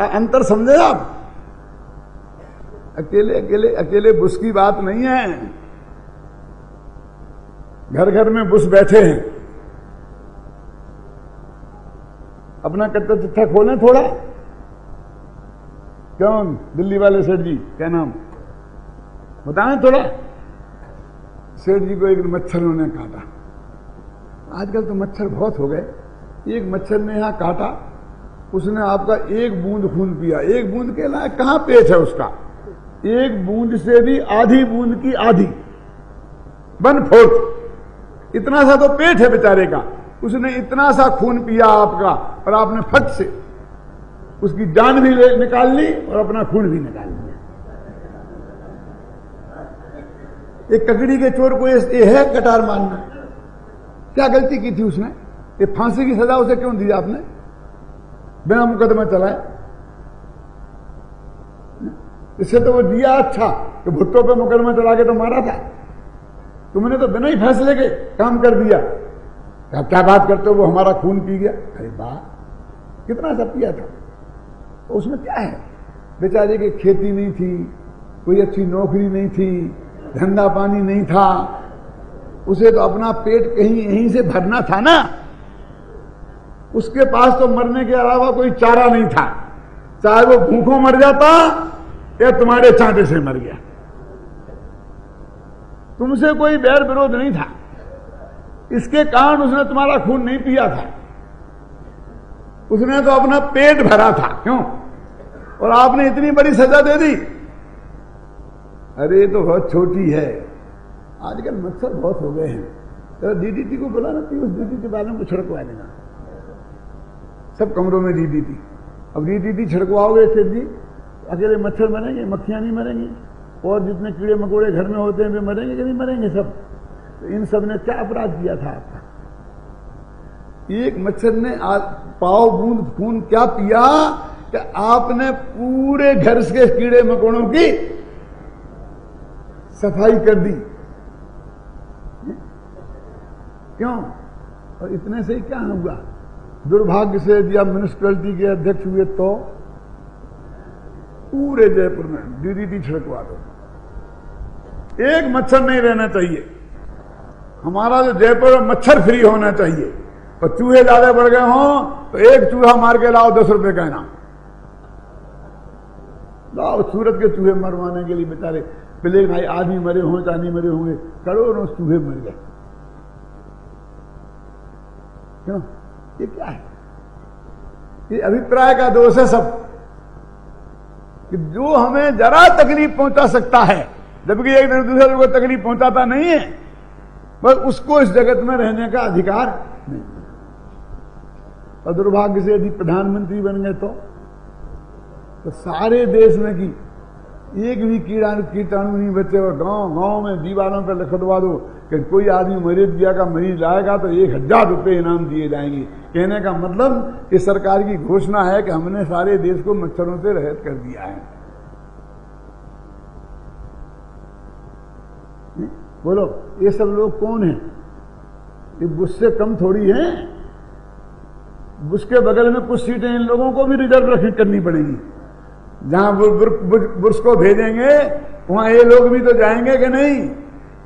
S1: अंतर समझे आप। अकेले बुश की बात नहीं है, घर घर में बुश बैठे हैं। अपना कच्चा चिट्ठा खोलें थोड़ा। क्यों दिल्ली वाले सेठ जी, क्या नाम बताएं थोड़ा। सेठ जी को एक मच्छरों ने काटा। आजकल तो मच्छर बहुत हो गए। एक मच्छर ने यहां काटा, उसने आपका 1 बूंद खून पिया। 1 बूंद के लायक कहां पेट है उसका? 1 बूंद से भी आधी बूंद की आधी, 1/4, इतना सा तो पेट है बेचारे का। उसने इतना सा खून पिया आपका, और आपने फट से उसकी जान भी निकाल ली और अपना खून भी निकाल लिया। एक ककड़ी के चोर को ये है कटार मारना? क्या गलती की थी उसने? ये फांसी की सजा उसे क्यों दी आपने बिना मुकदमा चलाए? इससे तो वो दिया अच्छा कि भुट्टो पे मुकदमा चला के तो मारा था। तुमने तो बिना ही फैसले के काम कर दिया। आप क्या बात करते हो, वो हमारा खून पी गया। अरे वाह, कितना सा पिया था। उसमें क्या है, बेचारे की खेती नहीं थी, कोई अच्छी नौकरी नहीं थी, धंधा पानी नहीं था, उसे तो अपना पेट कहीं यहीं से भरना था ना। उसके पास तो मरने के अलावा कोई चारा नहीं था, चाहे वो भूखों मर जाता या तुम्हारे चांटे से मर गया। तुमसे कोई बैर विरोध नहीं था, इसके कारण उसने तुम्हारा खून नहीं पिया था, उसने तो अपना पेट भरा था। क्यों? और आपने इतनी बड़ी सजा दे दी। अरे ये तो बहुत छोटी है, आजकल मच्छर बहुत हो गए हैं। तो डीडीटी को बुलाना, उस डीडीटी वाले को छिड़कवा देना, सब कमरों में डीडीटी। अब डीडीटी छिड़कवाओगे सेठ जी, अकेले मच्छर मरेंगे, मक्खियां नहीं मरेंगी, और जितने कीड़े मकोड़े घर में होते हैं वे मरेंगे कि नहीं मरेंगे सब। तो इन सब ने क्या अपराध किया था आपका? एक मच्छर ने पाव बूंद खून क्या पिया कि आपने पूरे घर के कीड़े मकोड़ों की सफाई कर दी। क्यों? और इतने से ही क्या हुआ? दुर्भाग्य से यदि आप म्युनिसिपैलिटी के अध्यक्ष हुए तो पूरे जयपुर में डीडीटी छिड़कवा दो, एक मच्छर नहीं रहना चाहिए। हमारा जो जयपुर मच्छर फ्री होना चाहिए। और चूहे ज्यादा बढ़ गए हों तो एक चूहा मार के लाओ, 10 रुपए का इनाम लाओ। सूरत के चूहे मरवाने के लिए बेचारे प्लेग भाई आदमी मरे हों चाहे नहीं मरे होंगे, करोड़ों चूहे मर गए। क्यों? ये क्या है? ये अभिप्राय का दोष है सब, कि जो हमें जरा तकलीफ पहुंचा सकता है, जबकि एक दिन दूसरे को तकलीफ पहुंचाता नहीं है, बस उसको इस जगत में रहने का अधिकार नहीं। और दुर्भाग्य से यदि प्रधानमंत्री बन गए तो सारे देश में की एक भी कीटाणु नहीं बचे। और गांव गांव में दीवारों पर लिखवा दो कि कोई आदमी मलेरिया का मरीज लाएगा तो 1000 रुपये इनाम दिए जाएंगे। कहने का मतलब इस सरकार की घोषणा है कि हमने सारे देश को मच्छरों से रहित कर दिया है। बोलो, ये सब लोग कौन हैं? ये बुश से कम थोड़ी हैं। बुश के बगल में कुछ सीटें इन लोगों को भी रिजर्व करनी पड़ेगी। जहां बुश को भेजेंगे वहां ये लोग भी तो जाएंगे कि नहीं?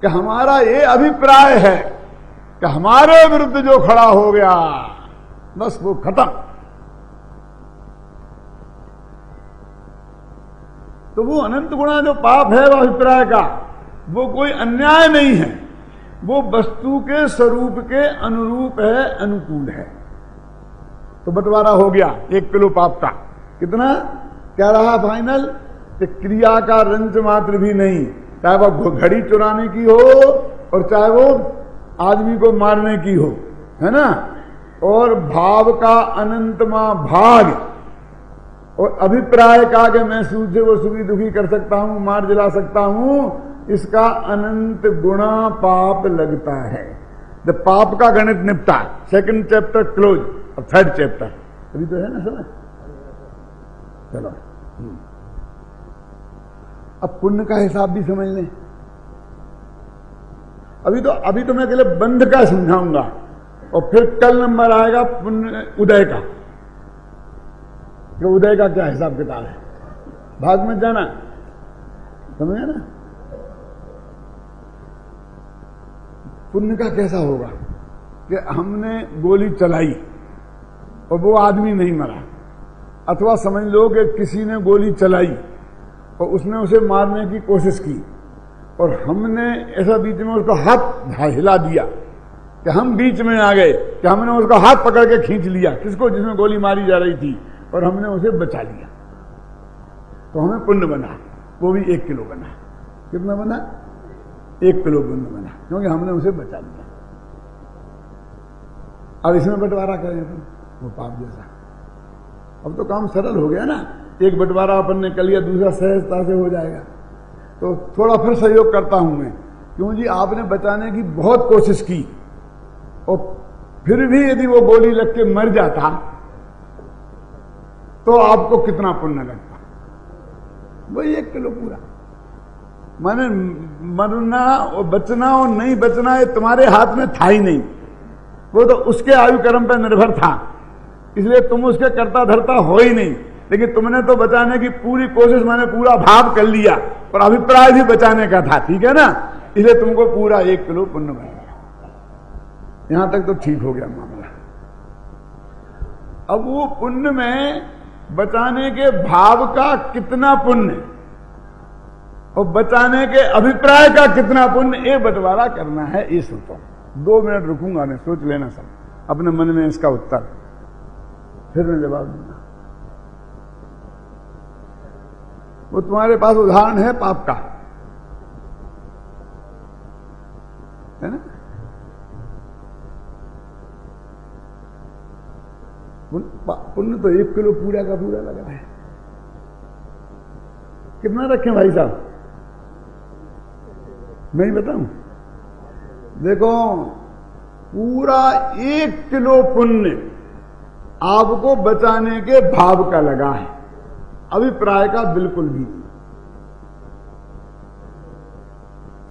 S1: कि हमारा ये अभिप्राय है कि हमारे विरुद्ध जो खड़ा हो गया बस वो खत्म। तो वो अनंत गुणा जो पाप है वो अभिप्राय का, वो कोई अन्याय नहीं है, वो वस्तु के स्वरूप के अनुरूप है, अनुकूल है। तो बंटवारा हो गया 1 किलो पाप का। कितना क्या रहा फाइनल? कि क्रिया का रंच मात्र भी नहीं, चाहे वो घड़ी चुराने की हो और चाहे वो आदमी को मारने की हो, है ना। और भाव का अनंतमा भाग, और अभिप्राय का कि मैं सूझे वो सुखी दुखी कर सकता हूं, मार जला सकता हूं, इसका अनंत गुणा पाप लगता है। जब पाप का गणित निपटा, 2nd चैप्टर क्लोज, अब 3rd चैप्टर अभी तो है ना समझ। चलो अब पुण्य का हिसाब भी समझ लें। अभी तो मैं केवल बंध का समझाऊंगा, और फिर कल नंबर आएगा पुण्य उदय का। कि उदय का क्या हिसाब किताब है, भाग में जाना, समझे ना। पुण्य का कैसा होगा कि हमने गोली चलाई और वो आदमी नहीं मरा, अथवा समझ लो कि किसी ने गोली चलाई और उसने उसे मारने की कोशिश की, और हमने ऐसा बीच में उसका हाथ हिला दिया कि हम बीच में आ गए, कि हमने उसका हाथ पकड़ के खींच लिया, किसको? जिसमें गोली मारी जा रही थी, और हमने उसे बचा लिया, तो हमें पुण्य बना। वो भी 1 किलो बना। कितना बना? 1 किलो पुण्य बना, क्योंकि हमने उसे बचा लिया। अब इसमें बंटवारा करें तो वो पाप जैसा। अब तो काम सरल हो गया ना, एक बंटवारा अपन ने कर लिया, दूसरा सहजता से हो जाएगा। तो थोड़ा फिर सहयोग करता हूं मैं, क्यों जी? आपने बचाने की बहुत कोशिश की, और फिर भी यदि वो गोली लग के मर जाता तो आपको कितना पुण्य लगता? वही 1 किलो पूरा। माने मरना और बचना और नहीं बचना ये तुम्हारे हाथ में था ही नहीं। वो तो उसके आयु कर्म पर निर्भर था, इसलिए तुम उसके कर्ता धर्ता हो ही नहीं। लेकिन तुमने तो बचाने की पूरी कोशिश, मैंने पूरा भाव कर लिया, और अभिप्राय भी बचाने का था, ठीक है ना, इसलिए तुमको पूरा 1 किलो पुण्य बन गया। यहां तक तो ठीक हो गया मामला। अब वो पुण्य में बचाने के भाव का कितना पुण्य और बचाने के अभिप्राय का कितना पुण्य, ये बंटवारा करना है, ये सोचो। 2 मिनट रुकूंगा, मैं सोच लेना सब अपने मन में इसका उत्तर, फिर मैं जवाब दूंगा। वो तुम्हारे पास उदाहरण है पाप का, है ना। पुण्य तो 1 किलो पूरा का पूरा लगा है। कितना रखें भाई साहब, मैं ही बताऊं? देखो, पूरा 1 किलो पुण्य आपको बचाने के भाव का लगा है, अभिप्राय का बिल्कुल भी नहीं।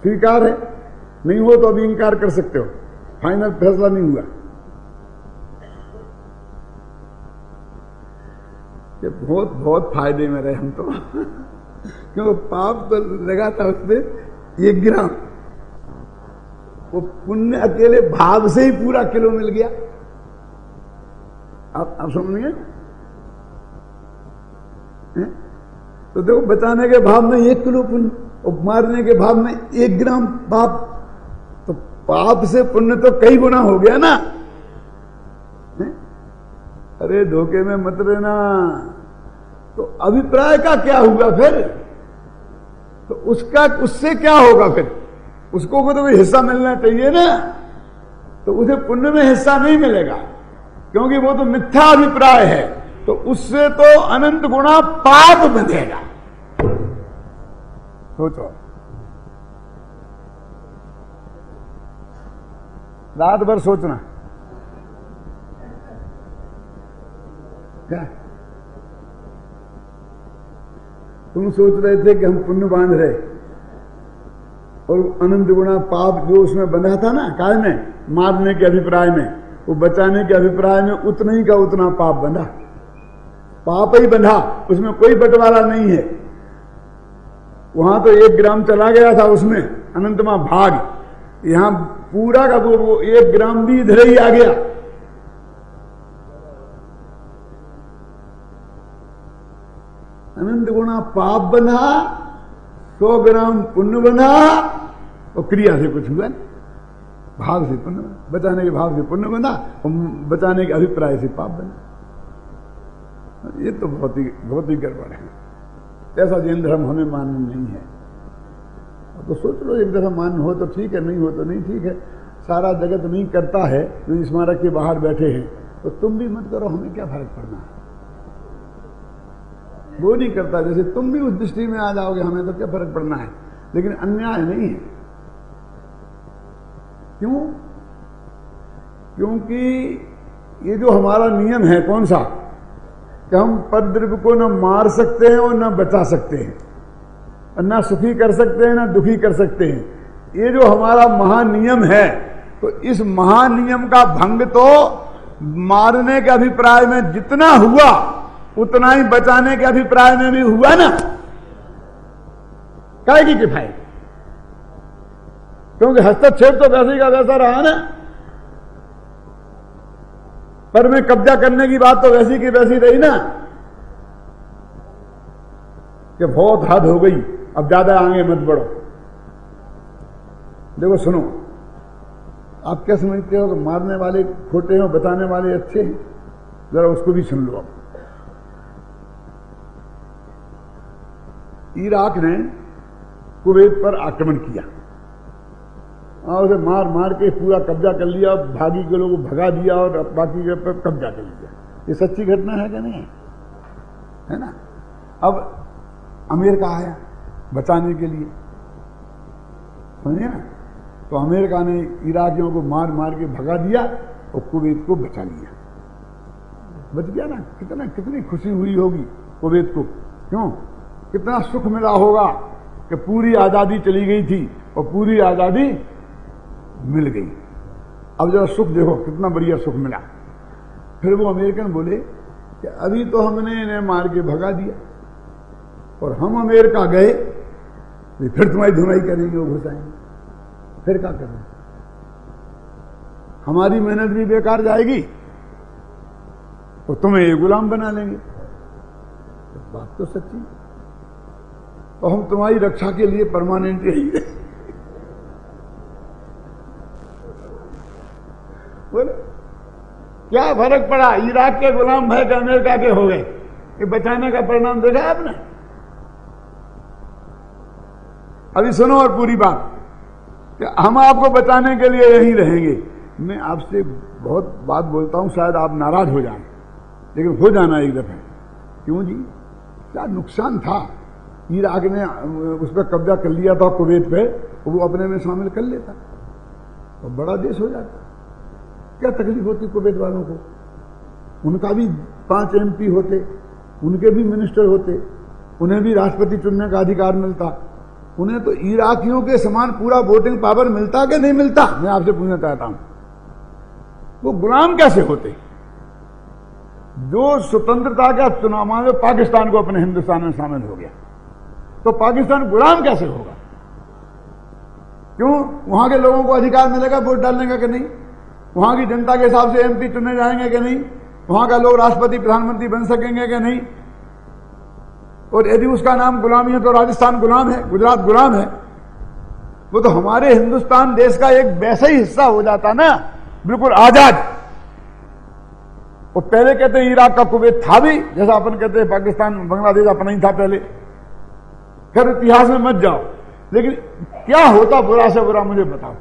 S1: स्वीकार है? नहीं हो तो अभी इंकार कर सकते हो, फाइनल फैसला नहीं हुआ। ये बहुत बहुत फायदे में रहे हम तो क्योंकि पाप तो लगा था उसमें 1 ग्राम, वो पुण्य अकेले भाव से ही पूरा किलो मिल गया। आप समझिए, तो देखो, बचाने के भाव में 1 किलो पुण्य और मारने के भाव में 1 ग्राम पाप, तो पाप से पुण्य तो कई गुना हो गया ना। अरे धोखे में मत रहना। तो अभिप्राय का क्या हुआ फिर? तो उससे क्या होगा फिर? उसको तो कोई हिस्सा मिलना चाहिए ना, तो उसे पुण्य में हिस्सा नहीं मिलेगा, क्योंकि वो तो मिथ्या अभिप्राय है, तो उससे तो अनंत गुणा पाप बंधेगा। सोचो, रात भर सोचना क्या। तुम सोच रहे थे कि हम पुण्य बांध रहे, और अनंत गुणा पाप जो उसमें बंधा था ना, काय में, मारने के अभिप्राय में, वो बचाने के अभिप्राय में उतना ही का उतना पाप बंधा, पाप ही बंधा, उसमें कोई बंटवारा नहीं है। वहां तो 1 ग्राम चला गया था उसमें अनंतमा भाग, यहां पूरा का वो 1 ग्राम भी इधर ही आ गया। अनंत गुणा पाप बना, 100 ग्राम पुण्य बना, और क्रिया से कुछ हुआ नहीं, भाव से पुण्य बना, बचाने के भाव से पुण्य बना, और बचाने के अभिप्राय से पाप बना। ये तो बहुत ही गड़बड़ है। ऐसा जैन धर्म हमें मान्य नहीं है। तो सोच लो, एक धर्म मान्य हो तो ठीक है, नहीं हो तो नहीं ठीक है। सारा जगत नहीं करता है, जो स्मारक के बाहर बैठे हैं, तो तुम भी मत करो, हमें क्या फर्क पड़ना है। वो नहीं करता, जैसे तुम भी उस दृष्टि में आ जाओगे, हमें तो क्या फर्क पड़ना है। लेकिन अन्याय नहीं है। क्यों? क्योंकि ये जो हमारा नियम है, कौन सा, कि हम परद्रव्य को न मार सकते हैं और न बचा सकते हैं, और न सुखी कर सकते हैं न दुखी कर सकते हैं, ये जो हमारा महानियम है, तो इस महानियम का भंग तो मारने के अभिप्राय में जितना हुआ, उतना ही बचाने के अभिप्राय में भी हुआ ना। काहे की किफायत? क्योंकि हस्तक्षेप तो वैसे का वैसा रहा ना, पर में कब्जा करने की बात तो वैसी की वैसी रही ना, कि बहुत हद हो गई, अब ज्यादा आगे मत बढ़ो। देखो सुनो, आप क्या समझते हो कि मारने वाले खोटे हैं, बताने वाले अच्छे हैं? जरा उसको भी सुन लो। अब इराक ने कुवैत पर आक्रमण किया और उसे मार मार के पूरा कब्जा कर लिया, भागी के लोगों को भगा दिया और बाकी के पर कब्जा कर लिया। ये सच्ची घटना है कि नहीं है ना? अब अमेरिका आया बचाने के लिए, समझिए ना, तो अमेरिका ने इराकियों को मार मार के भगा दिया और कुवैत को बचा लिया। बच गया ना। कितनी खुशी हुई होगी कुवैत को, क्यों? कितना सुख मिला होगा कि पूरी आजादी चली गई थी और पूरी आजादी मिल गई। अब जरा सुख देखो, कितना बढ़िया सुख मिला। फिर वो अमेरिकन बोले कि अभी तो हमने इन्हें मार के भगा दिया और हम अमेरिका गए तो फिर तुम्हारी धुनाई करेंगे, वो घुसाएंगे, फिर क्या करेंगे? हमारी मेहनत भी बेकार जाएगी तो तुम्हें ये गुलाम बना लेंगे। बात तो सच्ची। तो हम तुम्हारी रक्षा के लिए परमानेंट रहेंगे। बोले क्या फर्क पड़ा? इराक के गुलाम भाई के अमेरिका के हो गए, ये बचाने का परिणाम देखा आपने? अभी सुनो और पूरी बात, हम आपको बचाने के लिए यहीं रहेंगे। मैं आपसे बहुत बात बोलता हूं, शायद आप नाराज हो जाएं, लेकिन हो जाना एक दफे। क्यों जी? क्या नुकसान था? इराक ने उस पर कब्जा कर लिया था, कुवैत पे, वो अपने में शामिल कर लेता तो बड़ा देश हो जाता। क्या तकलीफ होती कुवैत वालों को? उनका भी 5 MP होते, उनके भी मिनिस्टर होते, उन्हें भी राष्ट्रपति चुनने का अधिकार मिलता। उन्हें तो इराकियों के समान पूरा वोटिंग पावर मिलता कि नहीं मिलता? मैं आपसे पूछना चाहता हूं, वो गुलाम कैसे होते? जो स्वतंत्रता का चुनाव में पाकिस्तान को अपने हिंदुस्तान में शामिल हो गया, तो पाकिस्तान गुलाम कैसे होगा? क्यों? वहां के लोगों को अधिकार मिलेगा वोट डालने का कि नहीं? वहां की जनता के हिसाब से MP चुने जाएंगे कि नहीं? वहां का लोग राष्ट्रपति प्रधानमंत्री बन सकेंगे कि नहीं? और यदि उसका नाम गुलामी है तो राजस्थान गुलाम है, गुजरात गुलाम है। वो तो हमारे हिंदुस्तान देश का एक वैसा ही हिस्सा हो जाता ना, बिल्कुल आजाद। वो पहले कहते हैं इराक का कुवैत था भी, जैसा अपन कहते हैं पाकिस्तान बांग्लादेश अपना ही था पहले। खैर इतिहास में मत जाओ, लेकिन क्या होता बुरा से बुरा मुझे बताओ।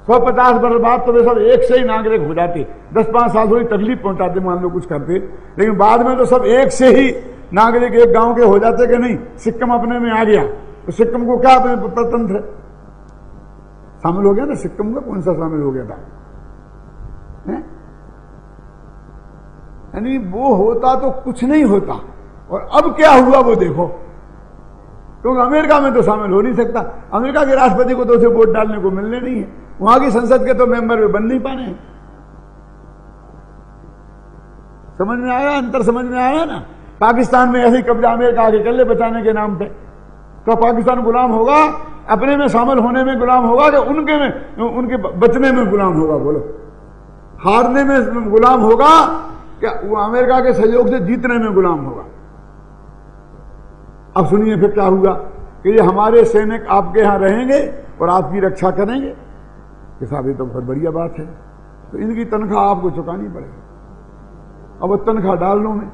S1: 150 वर्ष बाद तो वे सब एक से ही नागरिक हो जाते। 10-5 साल थोड़ी तकलीफ पहुंचाते, मान लो कुछ करते, लेकिन बाद में तो सब एक से ही नागरिक एक गांव के हो जाते कि नहीं? सिक्किम अपने में आ गया तो सिक्किम को क्या प्रतंत्र शामिल हो गया ना? सिक्किम का कौन सा शामिल हो गया था? यानी वो होता तो कुछ नहीं होता, और अब क्या हुआ वो देखो। क्योंकि अमेरिका में तो शामिल हो नहीं सकता, अमेरिका के राष्ट्रपति को तो उसे वोट डालने को मिलने नहीं है, वहां की संसद के तो मेंबर में बन नहीं पाने हैं। समझ में आया? अंतर समझ में आया ना? पाकिस्तान में ऐसे ही कब्जा अमेरिका आगे कर ले बचाने के नाम पे, तो पाकिस्तान गुलाम होगा? अपने में शामिल होने में गुलाम होगा कि उनके में, उनके बचने में गुलाम होगा? बोलो, हारने में गुलाम होगा क्या वो अमेरिका के सहयोग से जीतने में गुलाम होगा? अब सुनिए फिर क्या हुआ कि ये हमारे सैनिक आपके यहां रहेंगे और आपकी रक्षा करेंगे। कि साहब ये तो बहुत बढ़िया बात है, तो इनकी तनख्वाह आपको चुकानी पड़ेगी। अब वो तनख्वाह डाल लो में,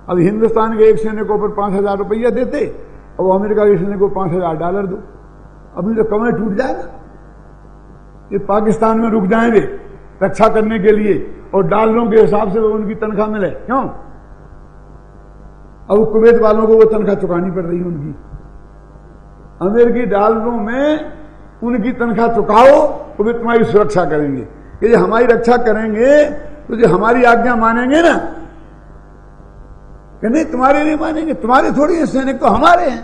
S1: अब हिंदुस्तान के एक सैनिक को ऊपर 5,000 रुपया देते, और अमेरिका के सैनिक को $5,000 दो। अभी तो कमर टूट जाएगा। ये पाकिस्तान में रुक जाएंगे रक्षा करने के लिए, और डालरों के हिसाब से वो उनकी तनख्वाह मिले। क्यों? अब कुवैत वालों को वो तनख्वाह चुकानी पड़ रही है उनकी। अमेरिकी डॉलरों में उनकी तनख्वाह चुकाओ, कुवैत तुम्हारी सुरक्षा करेंगे। कि ये हमारी रक्षा करेंगे तो जो हमारी आज्ञा मानेंगे ना, कि नहीं तुम्हारे नहीं मानेंगे, तुम्हारे थोड़ी है सैनिक, तो हमारे हैं।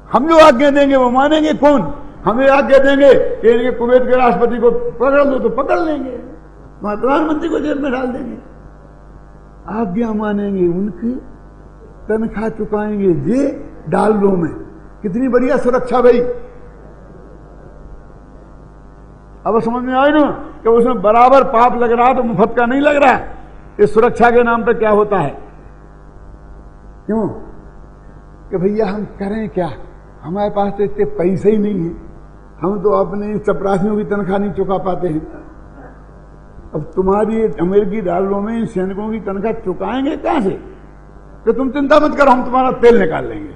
S1: हम जो आज्ञा देंगे वो मानेंगे। कौन? हमें आज्ञा देंगे कि इनके कुवैत के राष्ट्रपति को पकड़ लो, तो पकड़ लेंगे, तुम्हारे प्रधानमंत्री को जेल में डाल देंगे। आज्ञा मानेंगे उनकी, तनख्वाह चुकाएंगे ये डॉलरों में। कितनी बढ़िया सुरक्षा भाई। अब समझ में आए ना कि उसमें बराबर पाप लग रहा तो मुफ्त का नहीं लग रहा। इस सुरक्षा के नाम पर क्या होता है? क्यों? कि भैया हम करें क्या, हमारे पास तो इतने पैसे ही नहीं है, हम तो अपने चपरासियों की तनख्वाह नहीं चुका पाते हैं। अब तुम्हारी अमेरिकी डॉलरों में इन सैनिकों की तनख्वाह चुकाएंगे कहां से? तो तुम चिंता मत करो, हम तुम्हारा तेल निकाल लेंगे।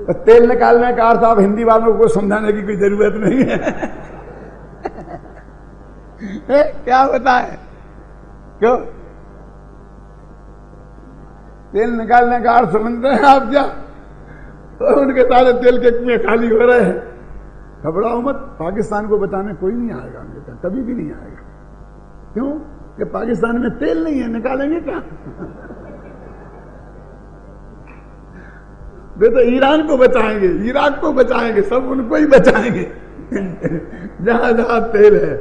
S1: तो तेल निकालने का अर्थ आप हिंदी वालों को समझाने की कोई जरूरत नहीं है। क्या होता है? क्यों तेल निकालने का अर्थ समझते हैं आप? क्या तो उनके सारे तेल के कुएं खाली हो रहे हैं। घबराओ मत, पाकिस्तान को बचाने कोई नहीं आएगा अमेरिका, कभी भी नहीं आएगा। क्यों? कि पाकिस्तान में तेल नहीं है, निकालेंगे क्या? वे तो ईरान को बचाएंगे, इराक को बचाएंगे, सब उनको ही बचाएंगे। जहां जहां तेल है।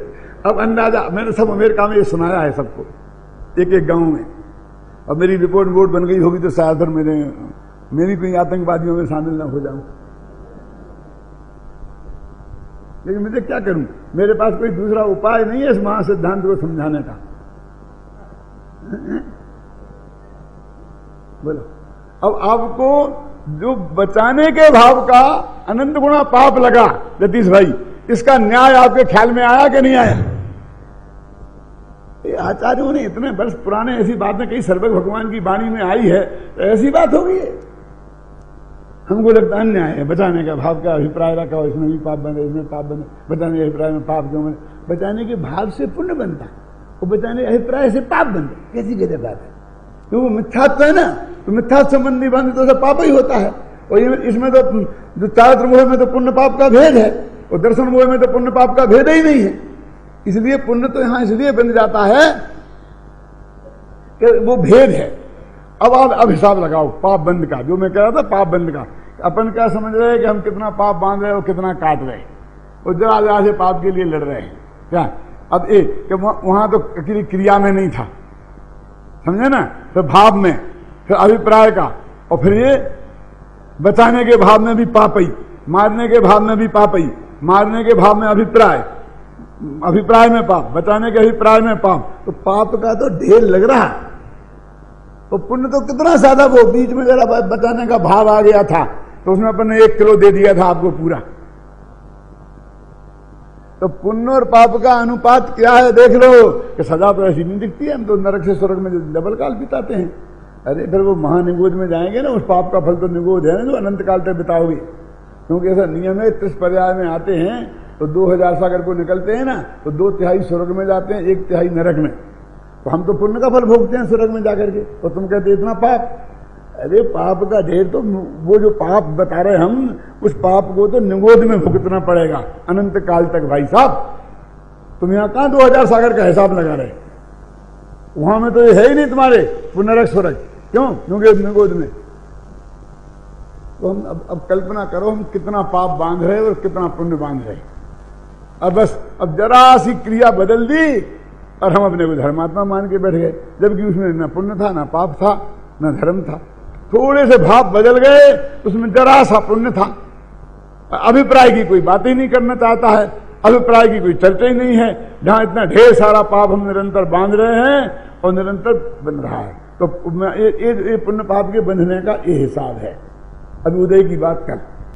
S1: अब अंदाजा मैंने सब अमेरिका में ये सुनाया है सबको, एक एक गांव में। अब मेरी रिपोर्ट बोर्ड बन गई होगी तो शायद मेरी कोई आतंकवादियों में शामिल ना हो जाऊं, लेकिन मुझे क्या करूं, मेरे पास कोई दूसरा उपाय नहीं है इस महासिद्धांत को समझाने का। बोलो, अब आपको जो बचाने के भाव का अनंत गुणा पाप लगा जतीश भाई, इसका न्याय आपके ख्याल में आया कि नहीं आया? आचार्यों ने इतने वर्ष पुराने ऐसी बातें कही, सर्वज्ञ भगवान की वाणी में आई है, तो ऐसी बात होगी। हमको लगता अन्याय है बचाने का भाव का अभिप्राय रखा, इसमें भी पाप बने, इसमें पाप बने, बचाने के अभिप्राय में पाप क्यों बने? बचाने के भाव से पुण्य बनता है और बचाने के अभिप्राय से पाप बनता। कैसी गजब बात है, तो वो मिथ्यात्व है ना, तो मिथ्यात्व संबंधी बंध तो सब पाप ही होता है। और इसमें तो जो चारित्र मोह में तो पुण्य पाप का भेद है, और दर्शन मोह में तो पुण्य पाप का भेद ही नहीं है। इसलिए पुण्य तो यहां इसलिए बन जाता है कि वो भेद है। अब हिसाब लगाओ पाप बंद का, जो मैं कह रहा था पाप बंद का। अपन क्या समझ रहे हैं कि हम कितना पाप बांध रहे हैं और कितना काट रहे हैं, और जरा जरा से पाप के लिए लड़ रहे हैं क्या? अब एक कि वहां तो क्रिया में नहीं था, समझे ना, तो भाव में, फिर अभिप्राय का, और फिर ये बचाने के भाव में भी पापई, मारने के भाव में भी पापई, मारने के भाव में अभिप्राय, अभिप्राय में पाप, बचाने के अभिप्राय में पाप। तो पाप का तो ढेर लग रहा, तो पुण्य तो कितना ज्यादा। वो बीच में जरा बचाने का भाव आ गया था तो उसमें अपन ने 1 किलो दे दिया था आपको पूरा। तो पुण्य और पाप का अनुपात क्या है देख लो, कि सजा तो ऐसी नहीं दिखती है। हम तो नरक से स्वर्ग में जो डबल काल बिताते हैं, अरे फिर वो महानिगोद में जाएंगे ना, उस पाप का फल तो निगोद है ना, जो अनंत काल तक बिताओगे। क्योंकि ऐसा नियम है, 30 पर्याय में आते हैं तो 2000 सागर को निकलते हैं ना, तो 2/3 स्वर्ग में जाते हैं, 1/3 नरक में। तो हम तो पुण्य का फल भोगते हैं स्वर्ग में जाकर के, और तुम कहते इतना पाप। अरे पाप का ढेर, तो वो जो पाप बता रहे हम, उस पाप को तो निगोद में भुगतना पड़ेगा अनंत काल तक। भाई साहब, तुम यहां कहां 2000 सागर का हिसाब लगा रहे? वहां में तो ये है ही नहीं तुम्हारे पुनरक स्वर्ग। क्यों? क्योंकि निगोद में। तो हम अब कल्पना करो, हम कितना पाप बांध रहे और कितना पुण्य बांध रहे। अब बस अब जरा सी क्रिया बदल दी और हम अपने को धर्मात्मा मान के बैठ गए, जबकि उसमें न पुण्य था, न पाप था, न धर्म था। थोड़े से भाव बदल गए, उसमें जरा सा पुण्य था। अभिप्राय की कोई बात ही नहीं करना चाहता है, अभिप्राय की कोई चर्चा ही नहीं है। जहां इतना ढेर सारा पाप हम निरंतर बांध रहे हैं और निरंतर बन रहा है, तो ये पुण्य पाप के बंधने का ये हिसाब है। अभी उदय की बात कर।